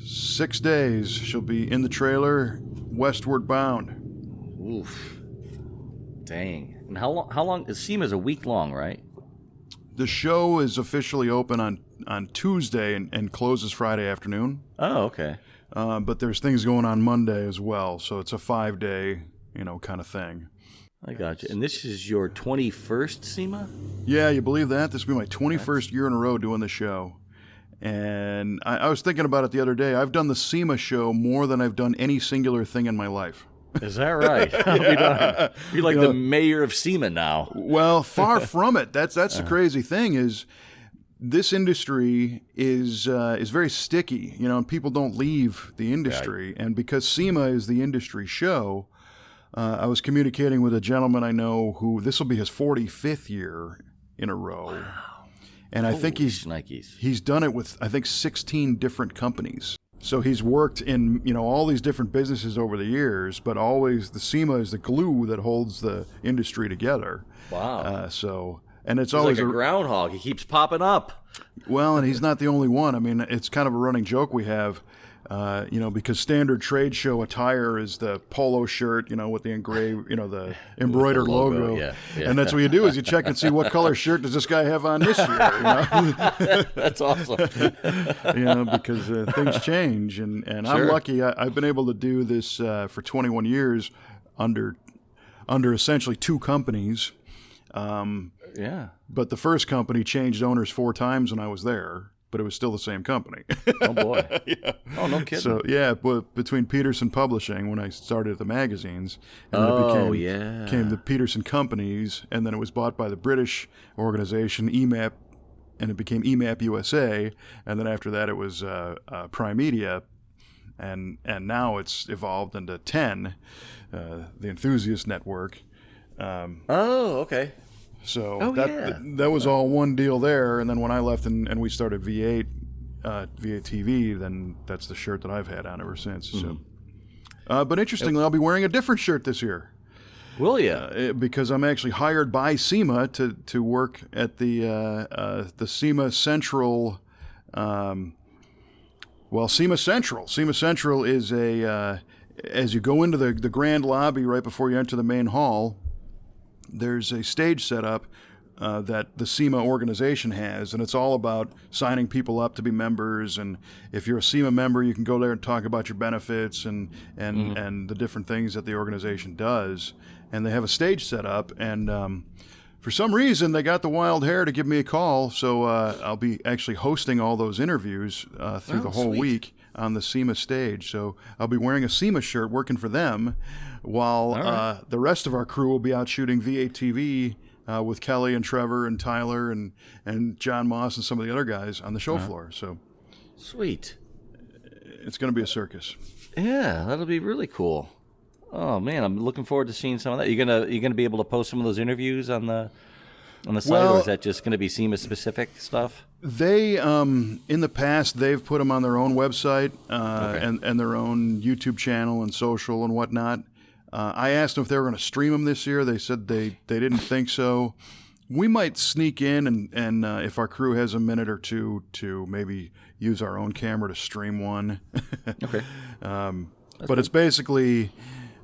6 days she'll be in the trailer, westward bound. Oof. Dang. And how long? SEMA's a week long, right? The show is officially open on Tuesday and closes Friday afternoon. Oh, okay. But there's things going on Monday as well, so it's a 5-day, kind of thing. I got you. And this is your 21st SEMA? Yeah, you believe that? This will be my 21st year in a row doing the show. And I was thinking about it the other day. I've done the SEMA show more than I've done any singular thing in my life. Is that right? Yeah. You're like the mayor of SEMA now. Well, far from it. That's the crazy thing is this industry is very sticky, and people don't leave the industry. Right. And because SEMA is the industry show, I was communicating with a gentleman I know who this will be his 45th year in a row. Wow. And I think he's done it with, I think, 16 different companies. So he's worked in, all these different businesses over the years, but always the SEMA is the glue that holds the industry together. Wow. And it's he's always like a groundhog. He keeps popping up. Well, and he's not the only one. I mean, it's kind of a running joke we have, because standard trade show attire is the polo shirt, with the engraved, the embroidered logo. Yeah. And that's what you do is you check and see what color shirt does this guy have on this year. That's awesome. Because things change, and sure. I'm lucky. I've been able to do this for 21 years under essentially two companies. Yeah. But the first company changed owners 4 times when I was there. but it was still the same company. Oh boy. Yeah. Oh, no kidding. So yeah, but between Peterson Publishing when I started at the magazines, and then became the Peterson Companies, and then it was bought by the British organization EMAP, and it became EMAP USA, and then after that it was Prime Media, and now it's evolved into 10, the Enthusiast Network. Okay. So that was all one deal there, and then when I left and we started V8 TV, then that's the shirt that I've had on ever since. So, but interestingly, I'll be wearing a different shirt this year. Will you? Because I'm actually hired by SEMA to work at the SEMA Central. SEMA Central. SEMA Central is as you go into the grand lobby right before you enter the main hall, there's a stage set up that the SEMA organization has, and it's all about signing people up to be members. And if you're a SEMA member, you can go there and talk about your benefits and the different things that the organization does. And they have a stage set up, and for some reason they got the wild hair to give me a call, so I'll be actually hosting all those interviews through the whole week on the SEMA stage. So I'll be wearing a SEMA shirt working for them, while the rest of our crew will be out shooting V8 TV with Kelly and Trevor and Tyler and John Moss and some of the other guys on the show floor. So sweet. It's going to be a circus. Yeah, that'll be really cool. Oh man, I'm looking forward to seeing some of that. You're gonna be able to post some of those interviews on the site, or is that just going to be SEMA specific stuff? They in the past they've put them on their own website and their own YouTube channel and social and whatnot. I asked them if they were going to stream them this year. They said they didn't think so. We might sneak in and if our crew has a minute or two to maybe use our own camera to stream one. Okay. But it's basically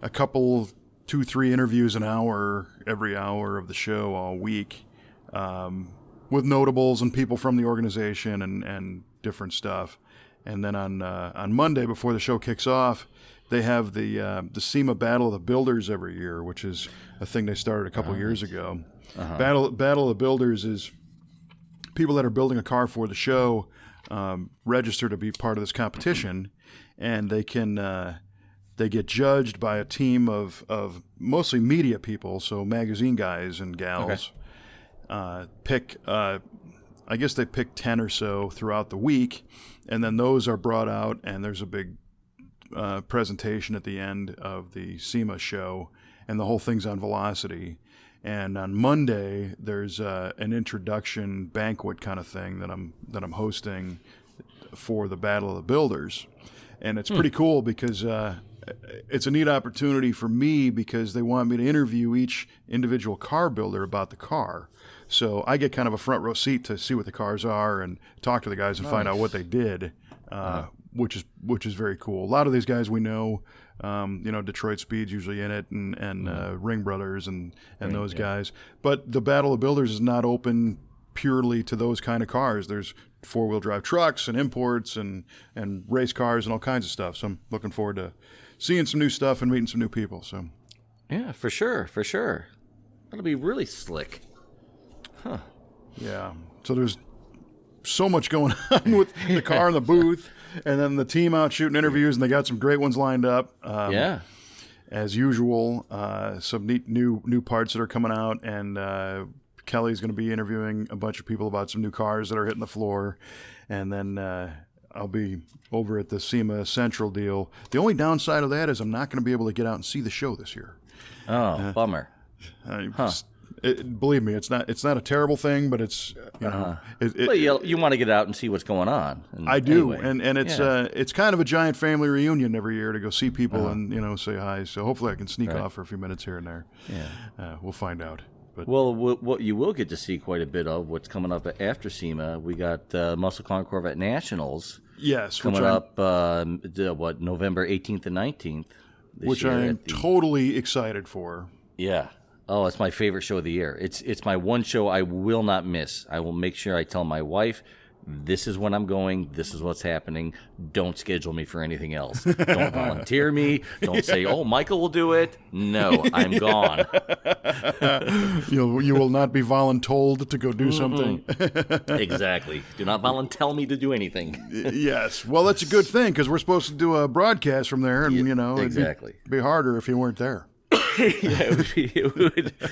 a couple, 2-3 interviews an hour, every hour of the show all week, with notables and people from the organization and different stuff. And then on Monday before the show kicks off, they have the SEMA Battle of the Builders every year, which is a thing they started a couple years ago. Battle of the Builders is people that are building a car for the show register to be part of this competition, and they can they get judged by a team of mostly media people, so magazine guys and gals. I guess they pick 10 or so throughout the week, and then those are brought out, and there's a big presentation at the end of the SEMA show, and the whole thing's on Velocity. And on Monday, there's an introduction banquet kind of thing that I'm hosting for the Battle of the Builders, and it's pretty cool because it's a neat opportunity for me because they want me to interview each individual car builder about the car. So I get kind of a front row seat to see what the cars are and talk to the guys and find out what they did, which is very cool. A lot of these guys we know, Detroit Speed's usually in it, and Ring Brothers and those guys. But the Battle of Builders is not open purely to those kind of cars. There's 4-wheel drive trucks and imports and race cars and all kinds of stuff. So I'm looking forward to seeing some new stuff and meeting some new people. So yeah, for sure. That'll be really slick. Huh. Yeah. So there's so much going on with the car in the booth, and then the team out shooting interviews, and they got some great ones lined up. As usual, some neat new parts that are coming out, and Kelly's going to be interviewing a bunch of people about some new cars that are hitting the floor, and then I'll be over at the SEMA Central deal. The only downside of that is I'm not going to be able to get out and see the show this year. Oh, bummer. Believe me, it's not a terrible thing, but it's you want to get out and see what's going on. I do, anyway. and it's kind of a giant family reunion every year to go see people and say hi. So hopefully I can sneak off for a few minutes here and there. Yeah, we'll find out. But what you will get to see quite a bit of what's coming up after SEMA. We got Muscle Car and Corvette Nationals. Yes, coming up. November 18th and 19th. Which I am totally excited for. Yeah. Oh, it's my favorite show of the year. It's my one show I will not miss. I will make sure I tell my wife, this is when I'm going. This is what's happening. Don't schedule me for anything else. Don't volunteer me. Don't say, "Oh, Michael will do it." No, I'm gone. You will not be voluntold to go do something. Exactly. Do not volunteer me to do anything. Yes. Well, that's a good thing because we're supposed to do a broadcast from there, and exactly. it'd be harder if you weren't there. Yeah, it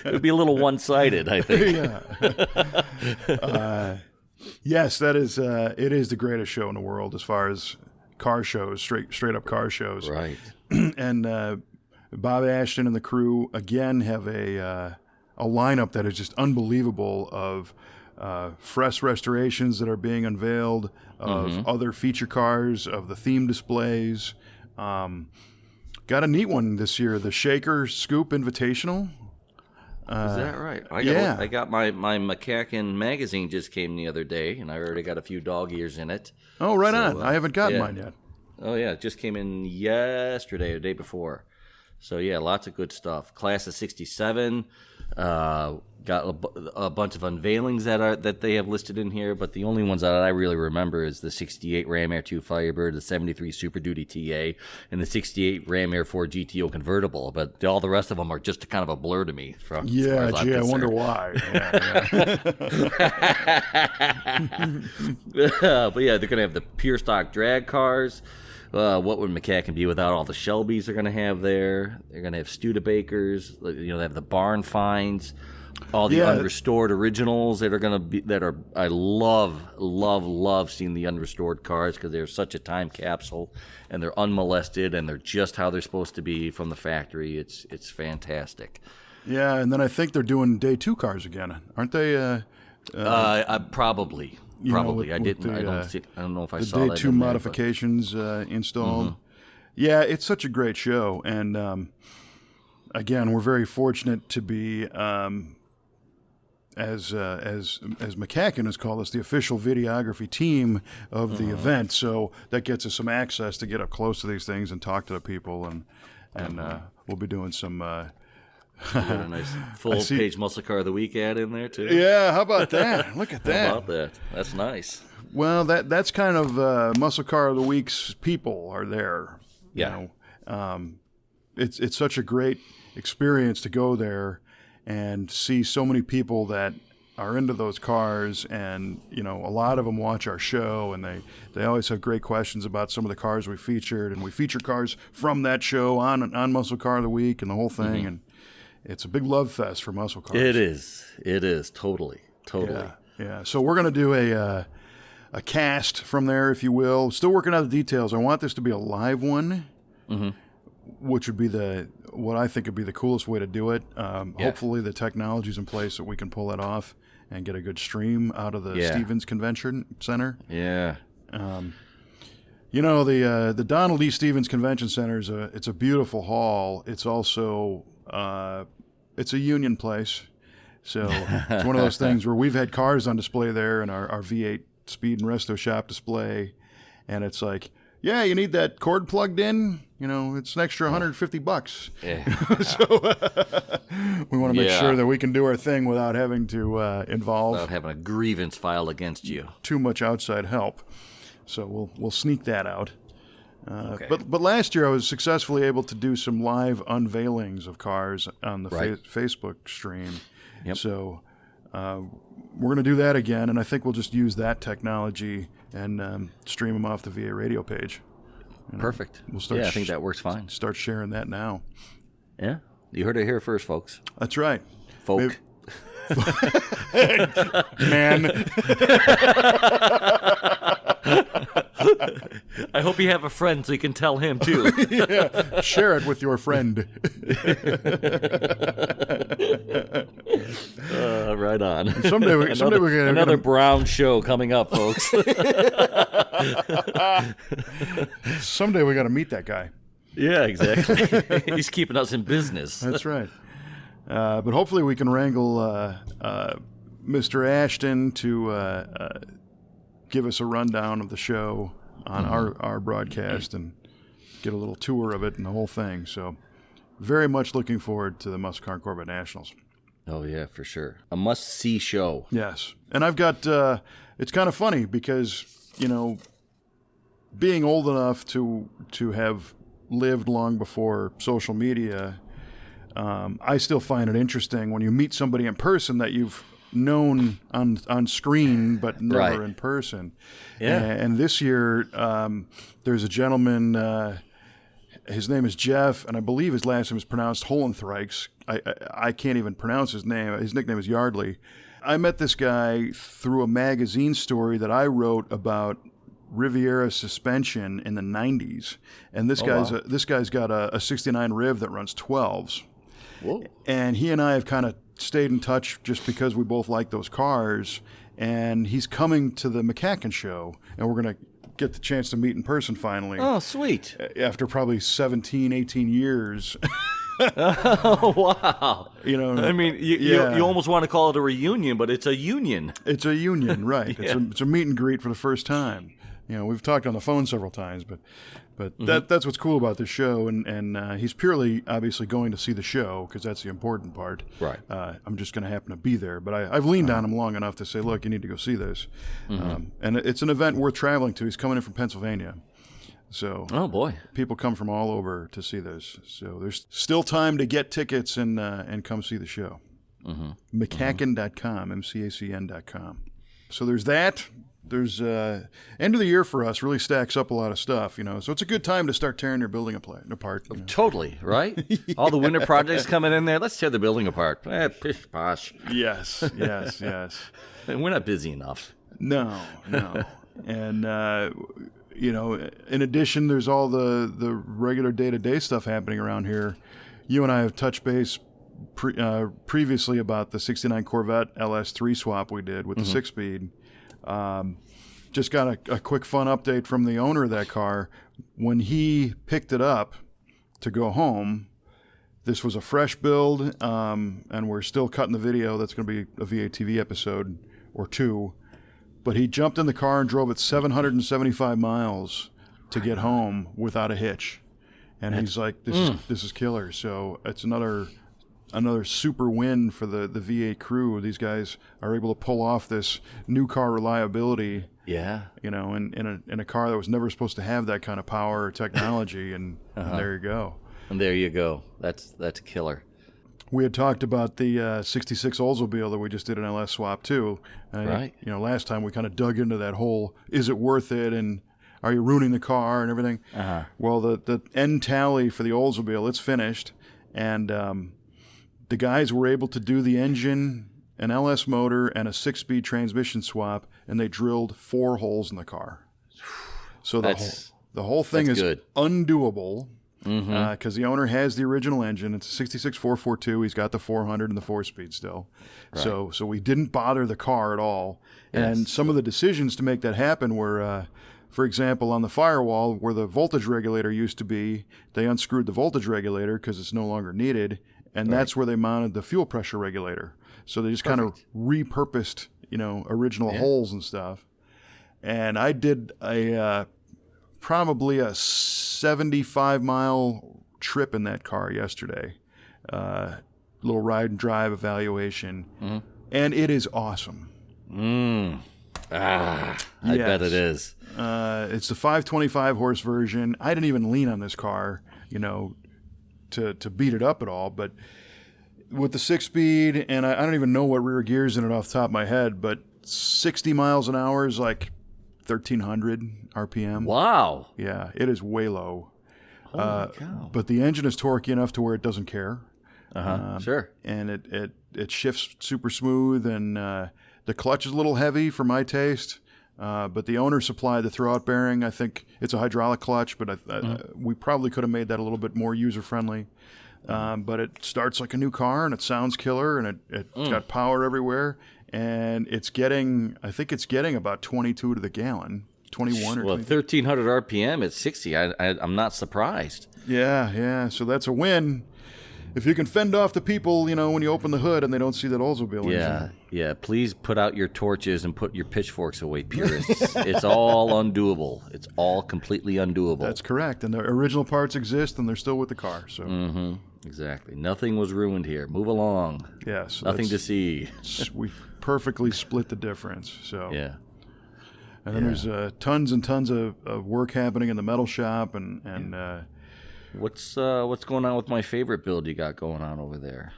would be a little one-sided, I think. Yeah. Yes, that is. It is the greatest show in the world as far as car shows, straight up car shows. Right. And Bob Ashton and the crew again have a lineup that is just unbelievable of fresh restorations that are being unveiled, of other feature cars, of the theme displays. Got a neat one this year, the Shaker Scoop Invitational. Is that right? I got my McCacken magazine just came the other day, and I already got a few dog ears in it. Oh, right on. I haven't gotten mine yet. Oh, yeah. It just came in yesterday or the day before. So, yeah, lots of good stuff. Class of 67. Got a bunch of unveilings that they have listed in here, but the only ones that I really remember is the 68 Ram Air 2 Firebird, the 73 Super Duty TA, and the 68 Ram Air 4 GTO convertible. But all the rest of them are just kind of a blur to me. Yeah, gee, I wonder why. But yeah, they're going to have the pure stock drag cars. What would McCacken be without all the Shelbys they're going to have there? They're going to have Studebakers. They have the barn finds. All the unrestored originals that are going to be I love seeing the unrestored cars because they're such a time capsule and they're unmolested and they're just how they're supposed to be from the factory. It's fantastic. Yeah, and then I think they're doing day 2 cars again, aren't they? Probably. I don't know if I saw that. The day 2 modifications installed. Yeah, it's such a great show, and again, we're very fortunate to be. As McCacken has called us, the official videography team of the event. So that gets us some access to get up close to these things and talk to the people, and we'll be doing some. You got a nice full-page muscle car of the week ad in there too. Yeah, how about that? Look at that. How about that? That's nice. Well, that's kind of muscle car of the week's people are there. Yeah. It's such a great experience to go there and see so many people that are into those cars, and a lot of them watch our show, and they always have great questions about some of the cars we featured, and we feature cars from that show on Muscle Car of the Week and the whole thing, and it's a big love fest for muscle cars. It is totally. Yeah. So we're gonna do a cast from there, if you will. Still working out the details. I want this to be a live one. Which would be what I think would be the coolest way to do it. Hopefully the technology's in place that we can pull it off and get a good stream out of the Stevens Convention Center. Yeah. The Donald E. Stevens Convention Center it's a beautiful hall. It's also it's a union place, so it's one of those things where we've had cars on display there in our V8 Speed and Resto shop display, and it's like, yeah, you need that cord plugged in. It's an extra $150. Yeah. So we want to make sure that we can do our thing without having to involve without having a grievance filed against you. Too much outside help. So we'll sneak that out. But last year I was successfully able to do some live unveilings of cars on the Facebook stream. Yep. So we're going to do that again, and I think we'll just use that technology and stream them off the VA radio page. Perfect. We'll start I think that works fine. Start sharing that now. Yeah. You heard it here first, folks. That's right. Folk. Man. I hope you have a friend so you can tell him, too. Yeah. Share it with your friend. Right on. Someday we're gonna another Brown show coming up, folks. Someday we got to meet that guy. Yeah, exactly. He's keeping us in business. That's right. But hopefully we can wrangle Mr. Ashton to give us a rundown of the show on our broadcast and get a little tour of it and the whole thing. So very much looking forward to the Muscle Car and Corvette Nationals. Oh, yeah, for sure. A must-see show. Yes. And I've got, it's kind of funny because, being old enough to have lived long before social media, I still find it interesting when you meet somebody in person that you've known on screen but never in person. Yeah. And this year, there's a gentleman, his name is Jeff, and I believe his last name is pronounced Holenthrijks. I can't even pronounce his name. His nickname is Yardley. I met this guy through a magazine story that I wrote about Riviera suspension in the 90s. And this guy's got a 69 Riv that runs 12s. Whoa. And he and I have kind of stayed in touch just because we both like those cars. And he's coming to the McCacken show, and we're going to get the chance to meet in person finally. Oh, sweet. After probably 17, 18 years. Oh, wow. I mean, you almost want to call it a reunion, but it's a union. It's a union, right. Yeah. It's a meet and greet for the first time. We've talked on the phone several times, but that's what's cool about this show, and he's purely, obviously, going to see the show, because that's the important part. Right. I'm just going to happen to be there, but I've leaned on him long enough to say, look, you need to go see this. And it's an event worth traveling to. He's coming in from Pennsylvania. So, oh boy, people come from all over to see this. So there's still time to get tickets and come see the show. McCacken.com, MCACN.com. So there's that. There's end of the year for us really stacks up a lot of stuff, So it's a good time to start tearing your building apart. Totally, right? All the winter projects coming in there. Let's tear the building apart. Pish posh. Yes. And we're not busy enough. No. And in addition, there's all the regular day-to-day stuff happening around here. You and I have touched base previously about the 69 Corvette LS3 swap we did with the 6-speed. Just got a quick fun update from the owner of that car. When he picked it up to go home, this was a fresh build, and we're still cutting the video. That's going to be a VATV episode or two. But he jumped in the car and drove it 775 miles to get home without a hitch. And he's like, this is killer. So it's another super win for the V8 crew. These guys are able to pull off this new car reliability. Yeah. In a car that was never supposed to have that kind of power or technology. And there you go. And there you go. That's killer. We had talked about the 66 Oldsmobile that we just did an LS swap too. Right. Last time we kind of dug into that whole, is it worth it, and are you ruining the car and everything? Well, the end tally for the Oldsmobile, it's finished, and the guys were able to do the engine, an LS motor, and a 6-speed transmission swap, and they drilled 4 holes in the car. So the whole thing is good. Undoable. Because the owner has the original engine. It's a 66 442. He's got the 400 and the 4-speed still. Right. So we didn't bother the car at all. Yes. And some of the decisions to make that happen were, for example, on the firewall where the voltage regulator used to be, they unscrewed the voltage regulator because it's no longer needed, and that's where they mounted the fuel pressure regulator. So they just kind of repurposed, original holes and stuff. And I did probably a 75-mile trip in that car yesterday. Little ride and drive evaluation. And it is awesome. I bet it is. It's the 525 horse version. I didn't even lean on this car, to beat it up at all. But with the 6-speed, and I don't even know what rear gear's in it off the top of my head, but 60 miles an hour is like 1,300 RPM. Wow. Yeah, it is way low. Holy cow. But the engine is torquey enough to where it doesn't care. Sure. And it shifts super smooth, and the clutch is a little heavy for my taste. But the owner supplied the throwout bearing. I think it's a hydraulic clutch, but we probably could have made that a little bit more user-friendly. But it starts like a new car, and it sounds killer, and it's got power everywhere. And I think it's getting about 22 to the gallon, 21 or 22. Well, 1,300 RPM at 60, I'm not surprised. Yeah, so that's a win. if you can fend off the people, you know, when you open the hood and they don't see that Oldsmobile engine. Yeah. Please put out your torches and put your pitchforks away, purists. It's all undoable. It's all completely undoable. That's correct. And the original parts exist, and they're still with the car. So exactly. Nothing was ruined here. Move along. Yes. Nothing to see. We perfectly split the difference. So yeah. And then there's tons and tons of work happening in the metal shop, and what's going on with my favorite build you got going on over there?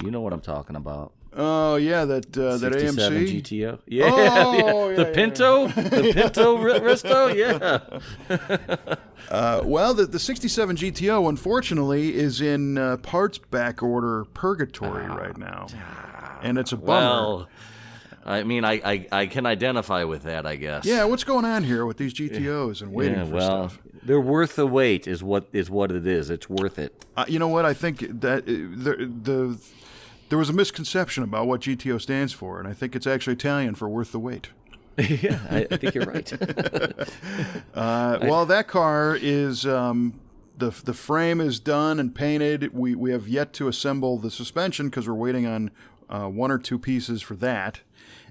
You know what I'm talking about. Oh yeah, that AMC GTO. Yeah, the Pinto, the Pinto Resto. Yeah. Well, the 67 GTO unfortunately is in parts back order purgatory right now, and it's a bummer. Well, I mean, I can identify with that, I guess. Yeah, what's going on here with these GTOs and waiting for stuff? They're worth the wait, is what it is. It's worth it. You know what? I think that there was a misconception about what GTO stands for, and I think it's actually Italian for worth the wait. Yeah, I think you're right. Well, that car is the frame is done and painted. We have yet to assemble the suspension because we're waiting on one or two pieces for that.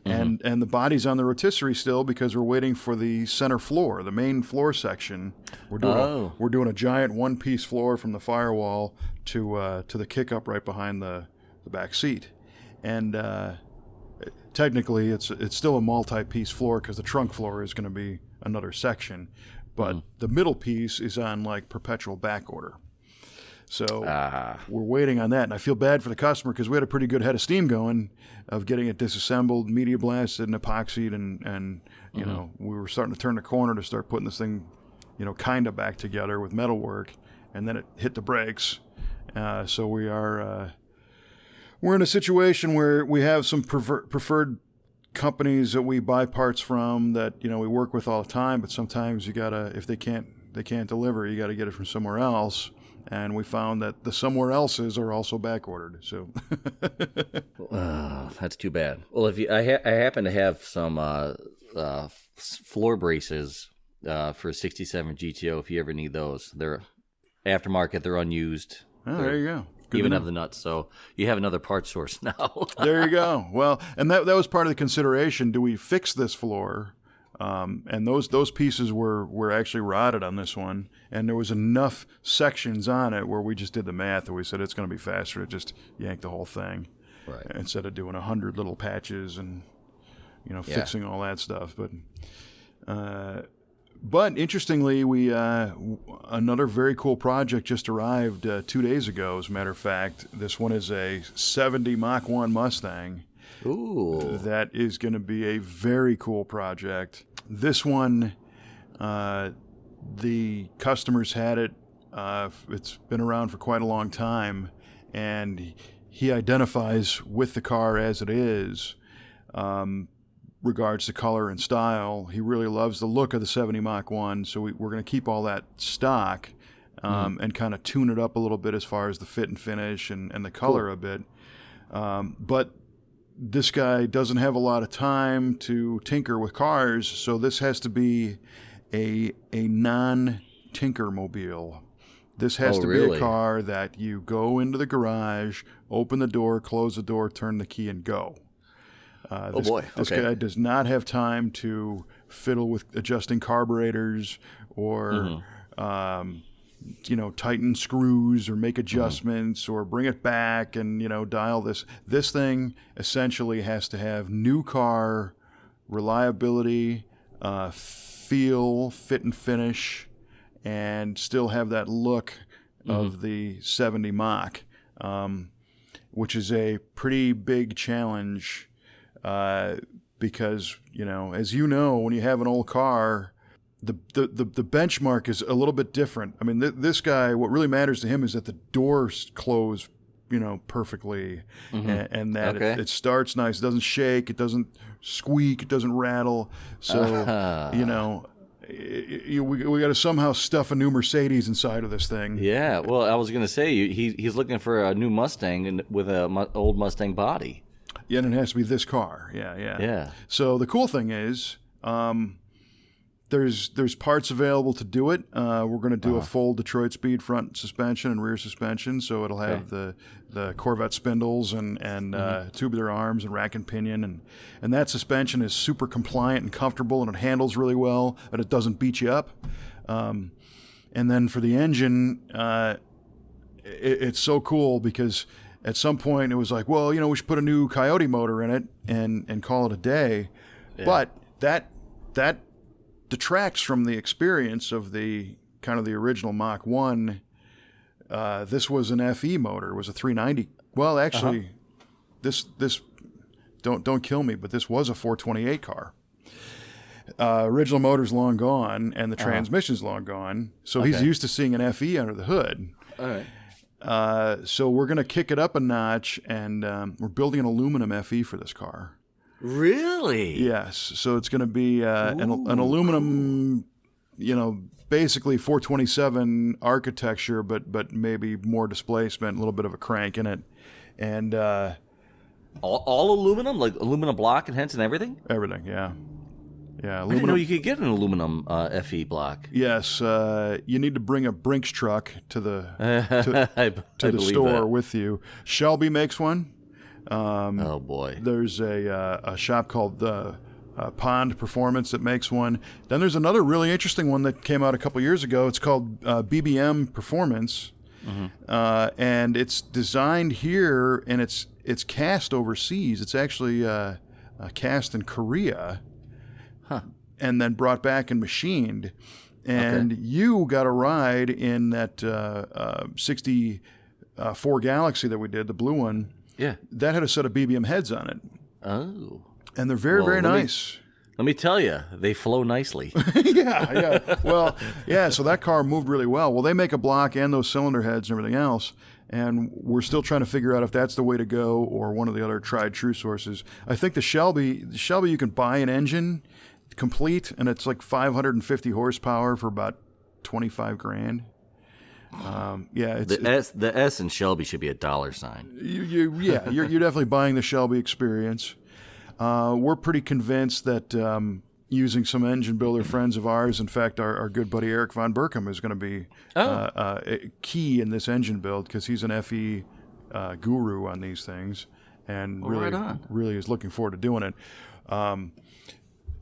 And the body's on the rotisserie still because we're waiting for the center floor, the main floor section. We're doing a giant one-piece floor from the firewall to the kick-up right behind the back seat. And technically, it's still a multi-piece floor because the trunk floor is going to be another section. But the middle piece is on like perpetual back order. So we're waiting on that, and I feel bad for the customer because we had a pretty good head of steam going of getting it disassembled, media blasted, and epoxied, and you know, we were starting to turn the corner to start putting this thing, you know, kind of back together with metal work, and then it hit the brakes. So we're in a situation where we have some preferred companies that we buy parts from that, you know, we work with all the time, but sometimes you gotta, if they can't deliver, you gotta get it from somewhere else. And we found that the somewhere else's are also back ordered. So that's too bad. Well, if I happen to have some floor braces for 67 GTO, if you ever need those, they're aftermarket. They're unused. Oh, there you go. Good even have the nuts, so you have another part source now. There you go. Well, and that was part of the consideration. Do we fix this floor? And those pieces were actually rotted on this one, and there was enough sections on it where we just did the math and we said it's going to be faster to just yank the whole thing, right? Instead of doing 100 little patches and fixing all that stuff. But interestingly, we another very cool project just arrived 2 days ago. As a matter of fact, this one is a 70 Mach 1 Mustang. Ooh. That is going to be a very cool project. This one, the customers had it. It's been around for quite a long time, and he identifies with the car as it is. Regards to color and style, he really loves the look of the 70 Mach 1, so we're going to keep all that stock and kind of tune it up a little bit as far as the fit and finish and the color a bit. But this guy doesn't have a lot of time to tinker with cars, so this has to be a non-tinker mobile. This has to be a car that you go into the garage, open the door, close the door, turn the key, and go. This guy does not have time to fiddle with adjusting carburetors or tighten screws or make adjustments or bring it back and, dial this. This thing essentially has to have new car reliability, feel, fit and finish, and still have that look of the 70 Mach, which is a pretty big challenge because, as you know, when you have an old car, the benchmark is a little bit different. I mean, this guy, what really matters to him is that the doors close, perfectly, and that it starts nice. It doesn't shake. It doesn't squeak. It doesn't rattle. So, we got to somehow stuff a new Mercedes inside of this thing. Yeah. Well, I was going to say he's looking for a new Mustang with a old Mustang body. Yeah, and it has to be this car. Yeah. So the cool thing is, there's parts available to do it. We're going to do a full Detroit Speed front suspension and rear suspension, so it'll have the Corvette spindles and tubular arms and rack and pinion, and that suspension is super compliant and comfortable, and it handles really well, and it doesn't beat you up. And then for the engine, it's so cool because at some point it was like, well, we should put a new Coyote motor in it and call it a day. Yeah. But that detracts from the experience of the kind of the original Mach 1. This was an FE motor. It was a 390. Well, actually, this don't kill me, but this was a 428 car. Original motor's long gone, and the transmission's long gone. So he's used to seeing an FE under the hood. All right. So we're going to kick it up a notch, and we're building an aluminum FE for this car. Really? Yes. So it's going to be an aluminum, basically 427 architecture, but maybe more displacement, a little bit of a crank in it, and all aluminum, like aluminum block and heads and everything. Everything, yeah. Yeah, aluminum. I didn't know you could get an aluminum FE block. Yes, you need to bring a Brinks truck to the store that. With you. Shelby makes one. Oh boy! There's a shop called Pond Performance that makes one. Then there's another really interesting one that came out a couple years ago. It's called BBM Performance, and it's designed here and it's cast overseas. It's actually cast in Korea. And then brought back and machined. And you got a ride in that 64 Galaxy that we did, the blue one. Yeah. That had a set of BBM heads on it. Oh. And they're very, very nice. Let me tell you, they flow nicely. Yeah. Well, yeah, so that car moved really well. Well, they make a block and those cylinder heads and everything else. And we're still trying to figure out if that's the way to go or one of the other tried true sources. I think the Shelby, you can buy an engine complete, and it's like 550 horsepower for about $25,000. The S in Shelby should be $. You're definitely buying the Shelby experience. We're pretty convinced that using some engine builder friends of ours, in fact, our good buddy Eric Von Berkham is going to be key in this engine build because he's an FE guru on these things, and really is looking forward to doing it.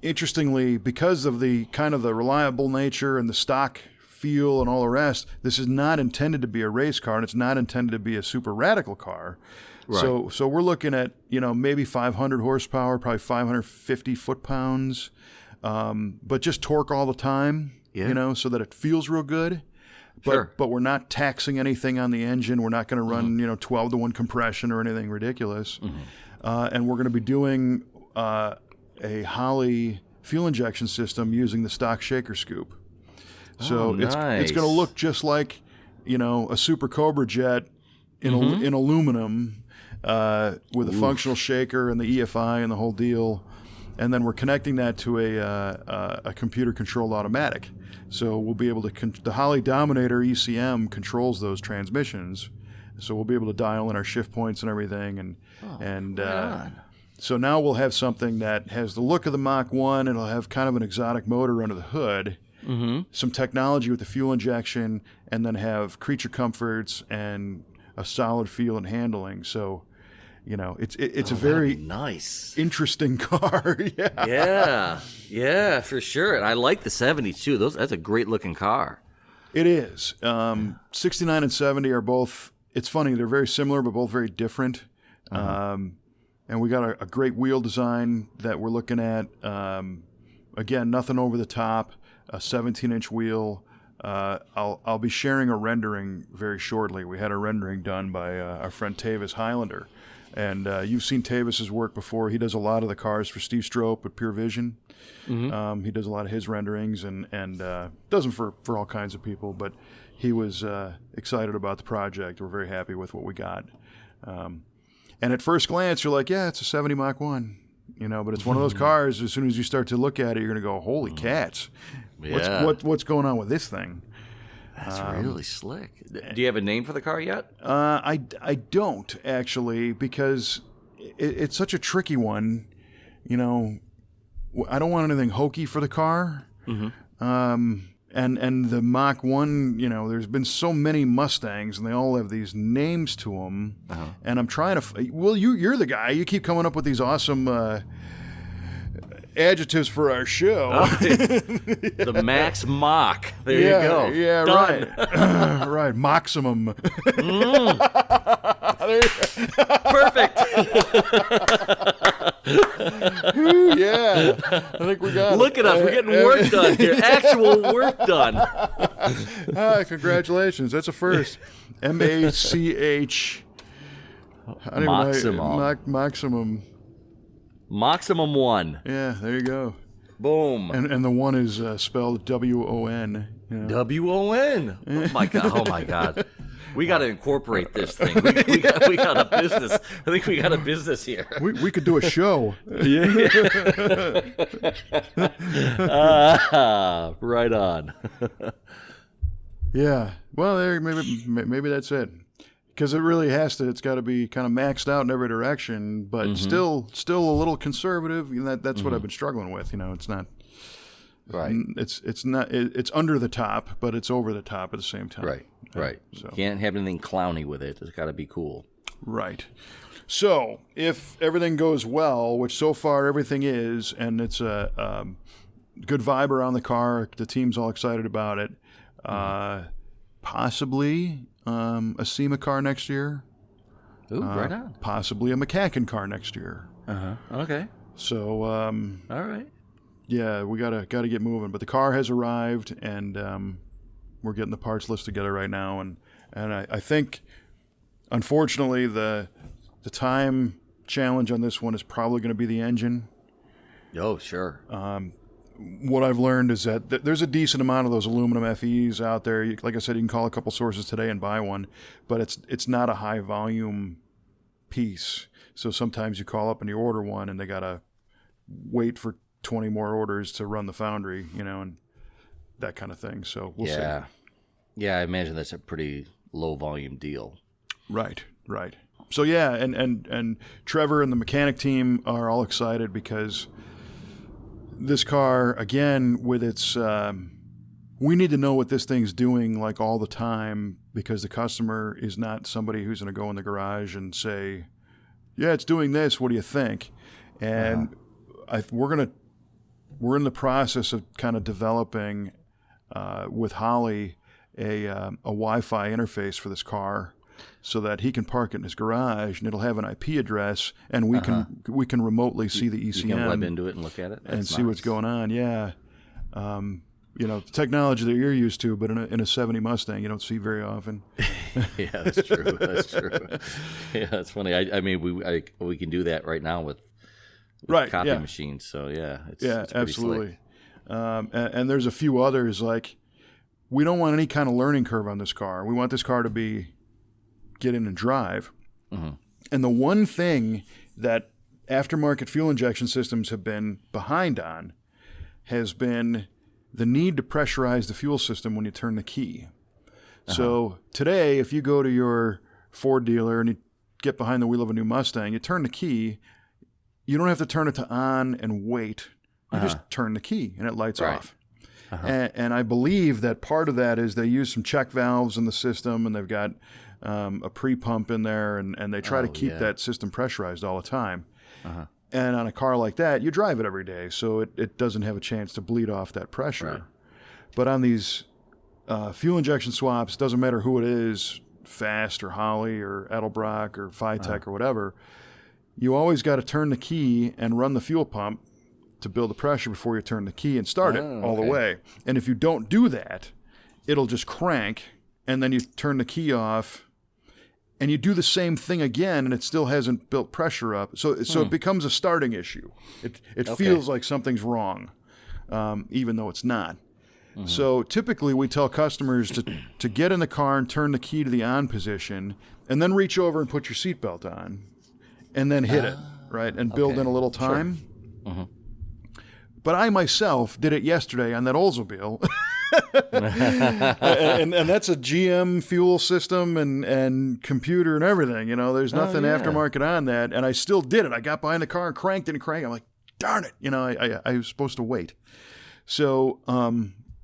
Interestingly, because of the kind of the reliable nature and the stock feel and all the rest, this is not intended to be a race car, and it's not intended to be a super radical car. Right. So we're looking at maybe 500 horsepower, probably 550 foot-pounds, but just torque all the time. So that it feels real good. But we're not taxing anything on the engine. We're not going to run 12-to-1 compression or anything ridiculous. And we're going to be doing a Holley fuel injection system using the stock shaker scoop. So it's going to look just like, a Super Cobra jet in aluminum with a functional shaker and the EFI and the whole deal. And then we're connecting that to a computer-controlled automatic. So we'll be able to the Holley Dominator ECM controls those transmissions. So we'll be able to dial in our shift points and everything. So now we'll have something that has the look of the Mach 1. It'll have kind of an exotic motor under the hood, some technology with the fuel injection, and then have creature comforts and a solid feel and handling. So, it's a very nice, interesting car. Yeah, for sure. And I like the 70s too. That's a great looking car. It is. 69 and 70 are both. It's funny. They're very similar, but both very different. And we got a great wheel design that we're looking at. Again, nothing over the top, a 17-inch wheel. I'll be sharing a rendering very shortly. We had a rendering done by our friend Tavis Highlander. And you've seen Tavis's work before. He does a lot of the cars for Steve Strope with Pure Vision. He does a lot of his renderings and does them for all kinds of people. But he was excited about the project. We're very happy with what we got. And at first glance, you're like, yeah, it's a 70 Mach 1, but it's one of those cars, as soon as you start to look at it, you're going to go, holy cats. Yeah. What's going on with this thing? That's really slick. Do you have a name for the car yet? I don't, actually, because it's such a tricky one. I don't want anything hokey for the car. And the Mach 1, there's been so many Mustangs, and they all have these names to them. And I'm trying to... Well, you're the guy. You keep coming up with these awesome adjectives for our show. The Max Mach. There you go. Yeah, done. Right. Right. Maximum. Perfect. Yeah. I think we got Look at us. We're getting work done here. Actual work done. Congratulations. That's a first. MACH. Maximum. Maximum. Maximum 1. Yeah, there you go. Boom. And the one is spelled WON. WON. Oh my god. Oh my god. We got to incorporate this thing. We got a business. I think we got a business here. We could do a show. Right on. Yeah. Well, there maybe that's it. Because it really has to. It's got to be kind of maxed out in every direction, but still a little conservative. That's what I've been struggling with. It's not. Right. It's not. It's under the top, but it's over the top at the same time. Right. Right. So. You can't have anything clowny with it. It's got to be cool. Right. So if everything goes well, which so far everything is, and it's a good vibe around the car, the team's all excited about it. Possibly a SEMA car next year. Ooh, right on. Possibly a McCacken car next year. Okay. So all right. Yeah, we gotta get moving. But the car has arrived, and we're getting the parts list together right now. And I think, unfortunately, the time challenge on this one is probably going to be the engine. Oh, sure. What I've learned is that there's a decent amount of those aluminum FEs out there. Like I said, you can call a couple sources today and buy one, but it's not a high volume piece. So sometimes you call up and you order one, and they gotta wait for 20 more orders to run the foundry, and that kind of thing. So we'll see. Yeah, I imagine that's a pretty low volume deal. Right. So yeah, and Trevor and the mechanic team are all excited because this car, again, with its, we need to know what this thing's doing like all the time, because the customer is not somebody who's going to go in the garage and say, yeah, it's doing this. What do you think? And we're in the process of kind of developing with Holly a Wi-Fi interface for this car, so that he can park it in his garage, and it'll have an IP address, and we can remotely see the ECM. You can web into it and look at it. And see what's going on. Yeah, the technology that you're used to, but in a '70 Mustang, you don't see very often. Yeah, that's true. Yeah, that's funny. I mean, we can do that right now with copy machines. So yeah, it's absolutely. And there's a few others, like, we don't want any kind of learning curve on this car. We want this car to get in and drive. And the one thing that aftermarket fuel injection systems have been behind on has been the need to pressurize the fuel system when you turn the key. So today, if you go to your Ford dealer and you get behind the wheel of a new Mustang, you turn the key, you don't have to turn it to on and wait. You just turn the key and it lights off. And I believe that part of that is they use some check valves in the system, and they've got a pre-pump in there, and they try to keep that system pressurized all the time. And on a car like that, you drive it every day, so it doesn't have a chance to bleed off that pressure. Right. But on these fuel injection swaps, doesn't matter who it is, Fast or Holly or Edelbrock or Phytech or whatever, you always got to turn the key and run the fuel pump to build the pressure before you turn the key and start it all the way. And if you don't do that, it'll just crank, and then you turn the key off, and you do the same thing again, and it still hasn't built pressure up. So it becomes a starting issue. It feels like something's wrong, even though it's not. So typically we tell customers to get in the car and turn the key to the on position, and then reach over and put your seatbelt on, and then hit it, right, and build in a little time. Sure. But I myself did it yesterday on that Oldsmobile. and that's a GM fuel system and computer and everything. There's nothing aftermarket on that. And I still did it. I got behind the car and cranked it and cranked. I'm like, darn it. I was supposed to wait. So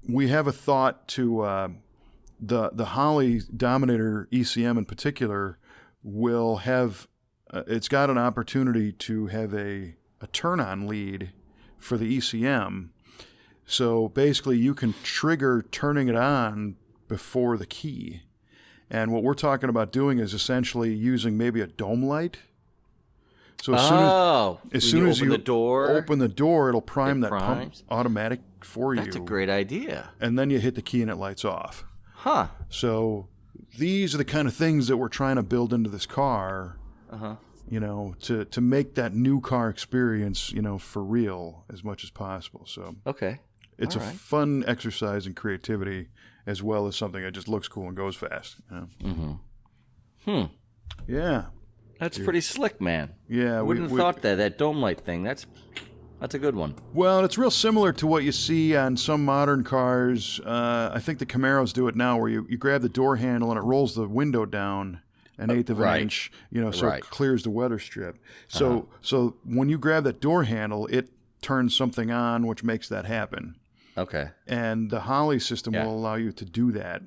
we have a thought to the Holley Dominator ECM in particular will have it's got an opportunity to have a turn-on lead for the ECM. So basically you can trigger turning it on before the key. And what we're talking about doing is essentially using maybe a dome light. So as soon as you open the door, it'll prime that pump automatic for you. That's a great idea. And then you hit the key and it lights off. Huh. So these are the kind of things that we're trying to build into this car, to make that new car experience, for real as much as possible. So okay. It's a fun exercise in creativity as well as something that just looks cool and goes fast. Yeah. That's pretty slick, man. Yeah. I wouldn't have thought that dome light thing. That's a good one. Well, it's real similar to what you see on some modern cars. I think the Camaros do it now where you grab the door handle and it rolls the window down an eighth of an inch, so it clears the weather strip. So when you grab that door handle, it turns something on, which makes that happen. Okay. And the Holley system will allow you to do that.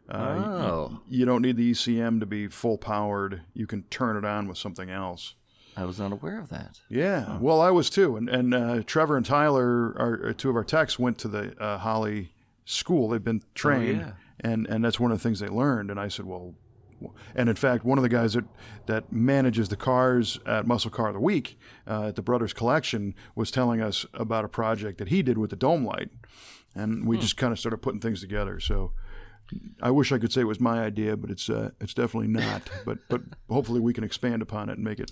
You don't need the ECM to be full powered. You can turn it on with something else. I was not aware of that. Yeah. Well, I was too. And Trevor and Tyler, two of our techs, went to the Holley school. They've been trained, and that's one of the things they learned. And I said, well, and in fact, one of the guys that manages the cars at Muscle Car of the Week at the Brothers Collection was telling us about a project that he did with the dome light. And we just kind of started putting things together. So I wish I could say it was my idea, but it's definitely not. but hopefully we can expand upon it and make it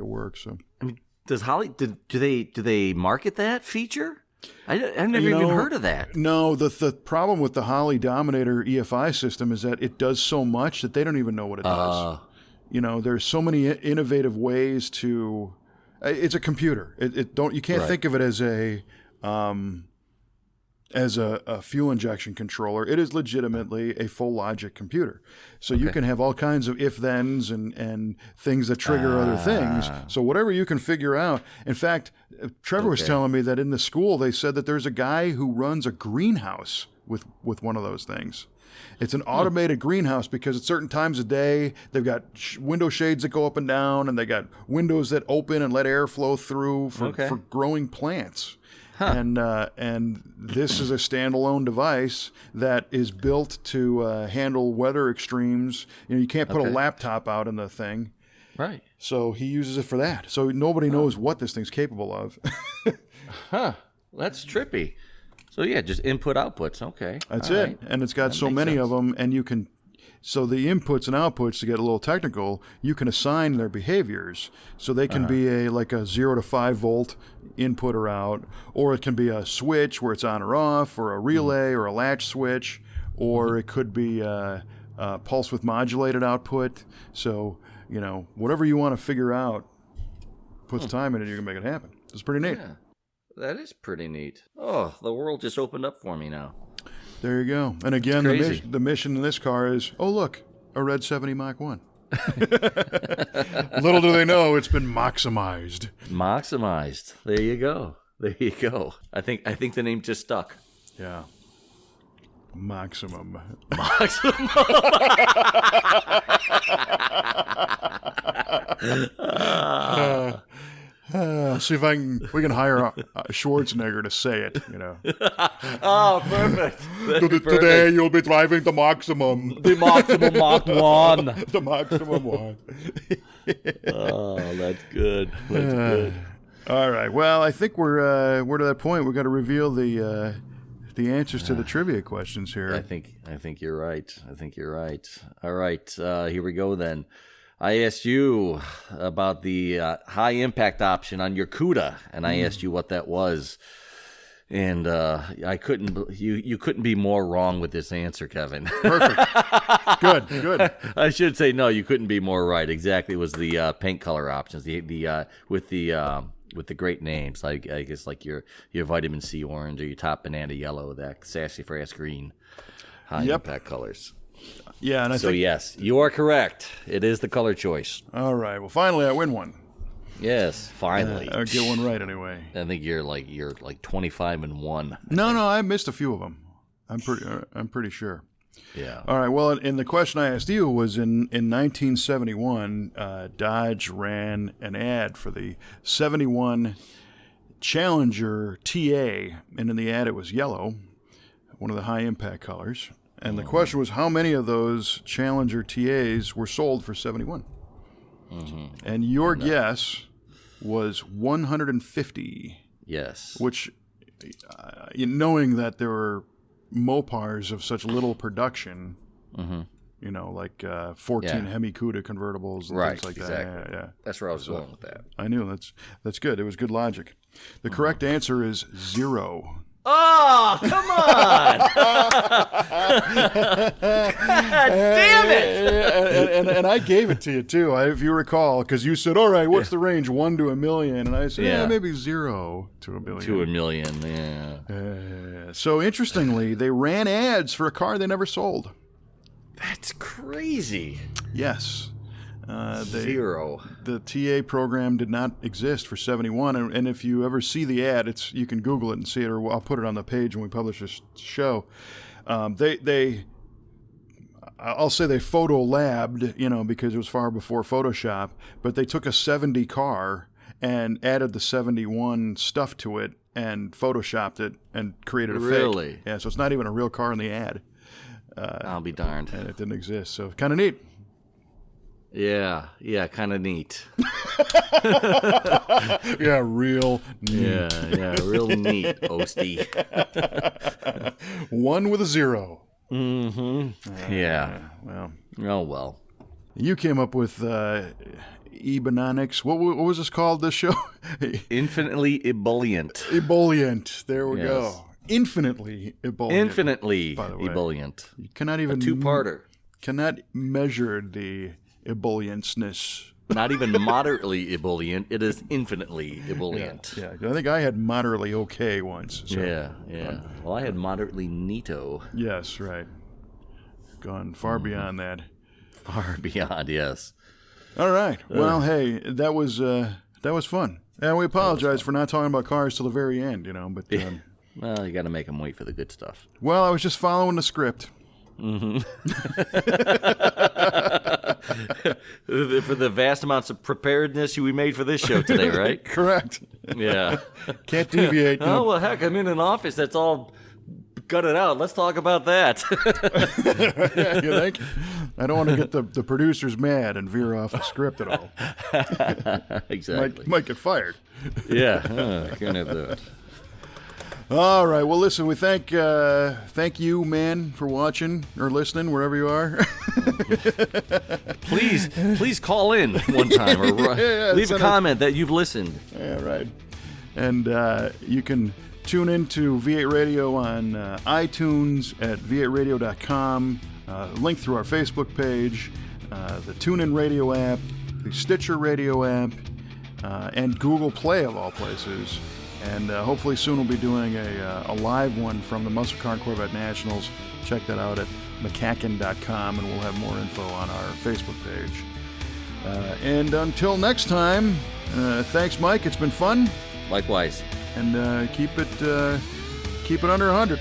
work. So I mean, does Holley do they market that feature? I've never even heard of that. No, the problem with the Holley Dominator EFI system is that it does so much that they don't even know what it does. There's so many innovative ways to. It's a computer. You can't think of it as a fuel injection controller. It is legitimately a full logic computer. So you can have all kinds of if-thens and things that trigger other things. So whatever you can figure out. In fact, Trevor was telling me that in the school they said that there's a guy who runs a greenhouse with one of those things. It's an automated greenhouse because at certain times of day, they've got window shades that go up and down, and they got windows that open and let air flow through for growing plants. And this is a standalone device that is built to handle weather extremes. You can't put a laptop out in the thing. Right. So he uses it for that. So nobody knows what this thing's capable of. That's trippy. So yeah, just input outputs. Okay. That's it. Right. And it's got so many of them, and you can. So the inputs and outputs, to get a little technical, you can assign their behaviors. So they can be a 0 to 5 volt input or out, or it can be a switch where it's on or off, or a relay or a latch switch, or it could be a pulse width modulated output. So, whatever you want to figure out, puts time in it, you can make it happen. It's pretty neat. Yeah, that is pretty neat. Oh, the world just opened up for me now. There you go. And again, the mission in this car is, oh, look, a red 70 Mach 1. Little do they know, it's been maximized. Maximized. There you go. I think the name just stuck. Yeah. Maximum. See if we can hire Schwarzenegger to say it, Oh, perfect. Today you'll be driving the Maximum. The Maximum Mach 1. The Maximum 1. Oh, that's good. That's good. All right. Well, I think we're to that point. We've got to reveal the answers to the trivia questions here. I think you're right. All right. Here we go then. I asked you about the high impact option on your CUDA, and I asked you what that was. And I couldn't. You couldn't be more wrong with this answer, Kevin. Perfect. Good. I should say no. You couldn't be more right. Exactly, it was the paint color options. With the great names, I guess like your vitamin C orange or your top banana yellow, that sassafras green, high impact colors. Yeah, and I think yes, you are correct. It is the color choice. All right. Well, finally, I win one. Yes, finally. Or get one right anyway. I think you're like 25-1. No, I missed a few of them. I'm pretty sure. Yeah. All right. Well, and the question I asked you was in 1971, Dodge ran an ad for the 71 Challenger TA, and in the ad it was yellow, one of the high impact colors. And the question was, how many of those Challenger TAs were sold for 71? Mm-hmm. And your guess was 150. Yes. Which, knowing that there were Mopars of such little production, like 14 Hemi Cuda convertibles and things like that. Yeah. That's where I was going with that. I knew. That's good. It was good logic. The correct answer is 0. Oh, come on! God damn it! And I gave it to you too, if you recall, because you said, "All right, what's the range? 1 to 1,000,000?" And I said, maybe 0 to 1,000,000. To 1,000,000, yeah. So interestingly, they ran ads for a car they never sold. That's crazy. Yes. 0. The TA program did not exist for 71, and if you ever see the ad, you can Google it and see it, or I'll put it on the page when we publish this show. I'll say they photo labbed, because it was far before Photoshop, but they took a 70 car and added the 71 stuff to it and Photoshopped it and created a fake. Really? Yeah, so it's not even a real car in the ad. I'll be darned. And it didn't exist, so kind of neat. Yeah, kind of neat. Yeah, real neat. Yeah, real neat, Oasty. 1 with a 0. Mm-hmm. Yeah. Well. Oh, well. You came up with Ebononics. What was this called, this show? Infinitely ebullient. Ebullient. There we go. Infinitely ebullient. Infinitely by the way. ebullient. You cannot even... A two-parter. Cannot measure the ebullientness. Not even moderately ebullient. It is infinitely ebullient. Yeah. I think I had moderately okay once. So. Yeah. Well, I had moderately neato. Yes, right. Gone far beyond that. Far beyond, yes. All right. Well, hey, that was fun. And we apologize for not talking about cars till the very end, But well, you got to make them wait for the good stuff. Well, I was just following the script. Mm-hmm. For the vast amounts of preparedness we made for this show today, right? Correct. Yeah. Can't deviate. Oh, well, heck, I'm in an office that's all gutted out. Let's talk about that. Yeah, you think? I don't want to get the producers mad and veer off the script at all. Exactly. Might get fired. Yeah. Can't have that. All right. Well, listen, we thank you, man, for watching or listening, wherever you are. Please call in one time or leave a comment that you've listened. Yeah, right. And you can tune into V8 Radio on iTunes at v8radio.com, link through our Facebook page, the TuneIn Radio app, the Stitcher Radio app, and Google Play, of all places. And hopefully soon we'll be doing a live one from the Muscle Car and Corvette Nationals. Check that out at mccacken.com, and we'll have more info on our Facebook page. And until next time, thanks, Mike. It's been fun. Likewise. And keep it under 100.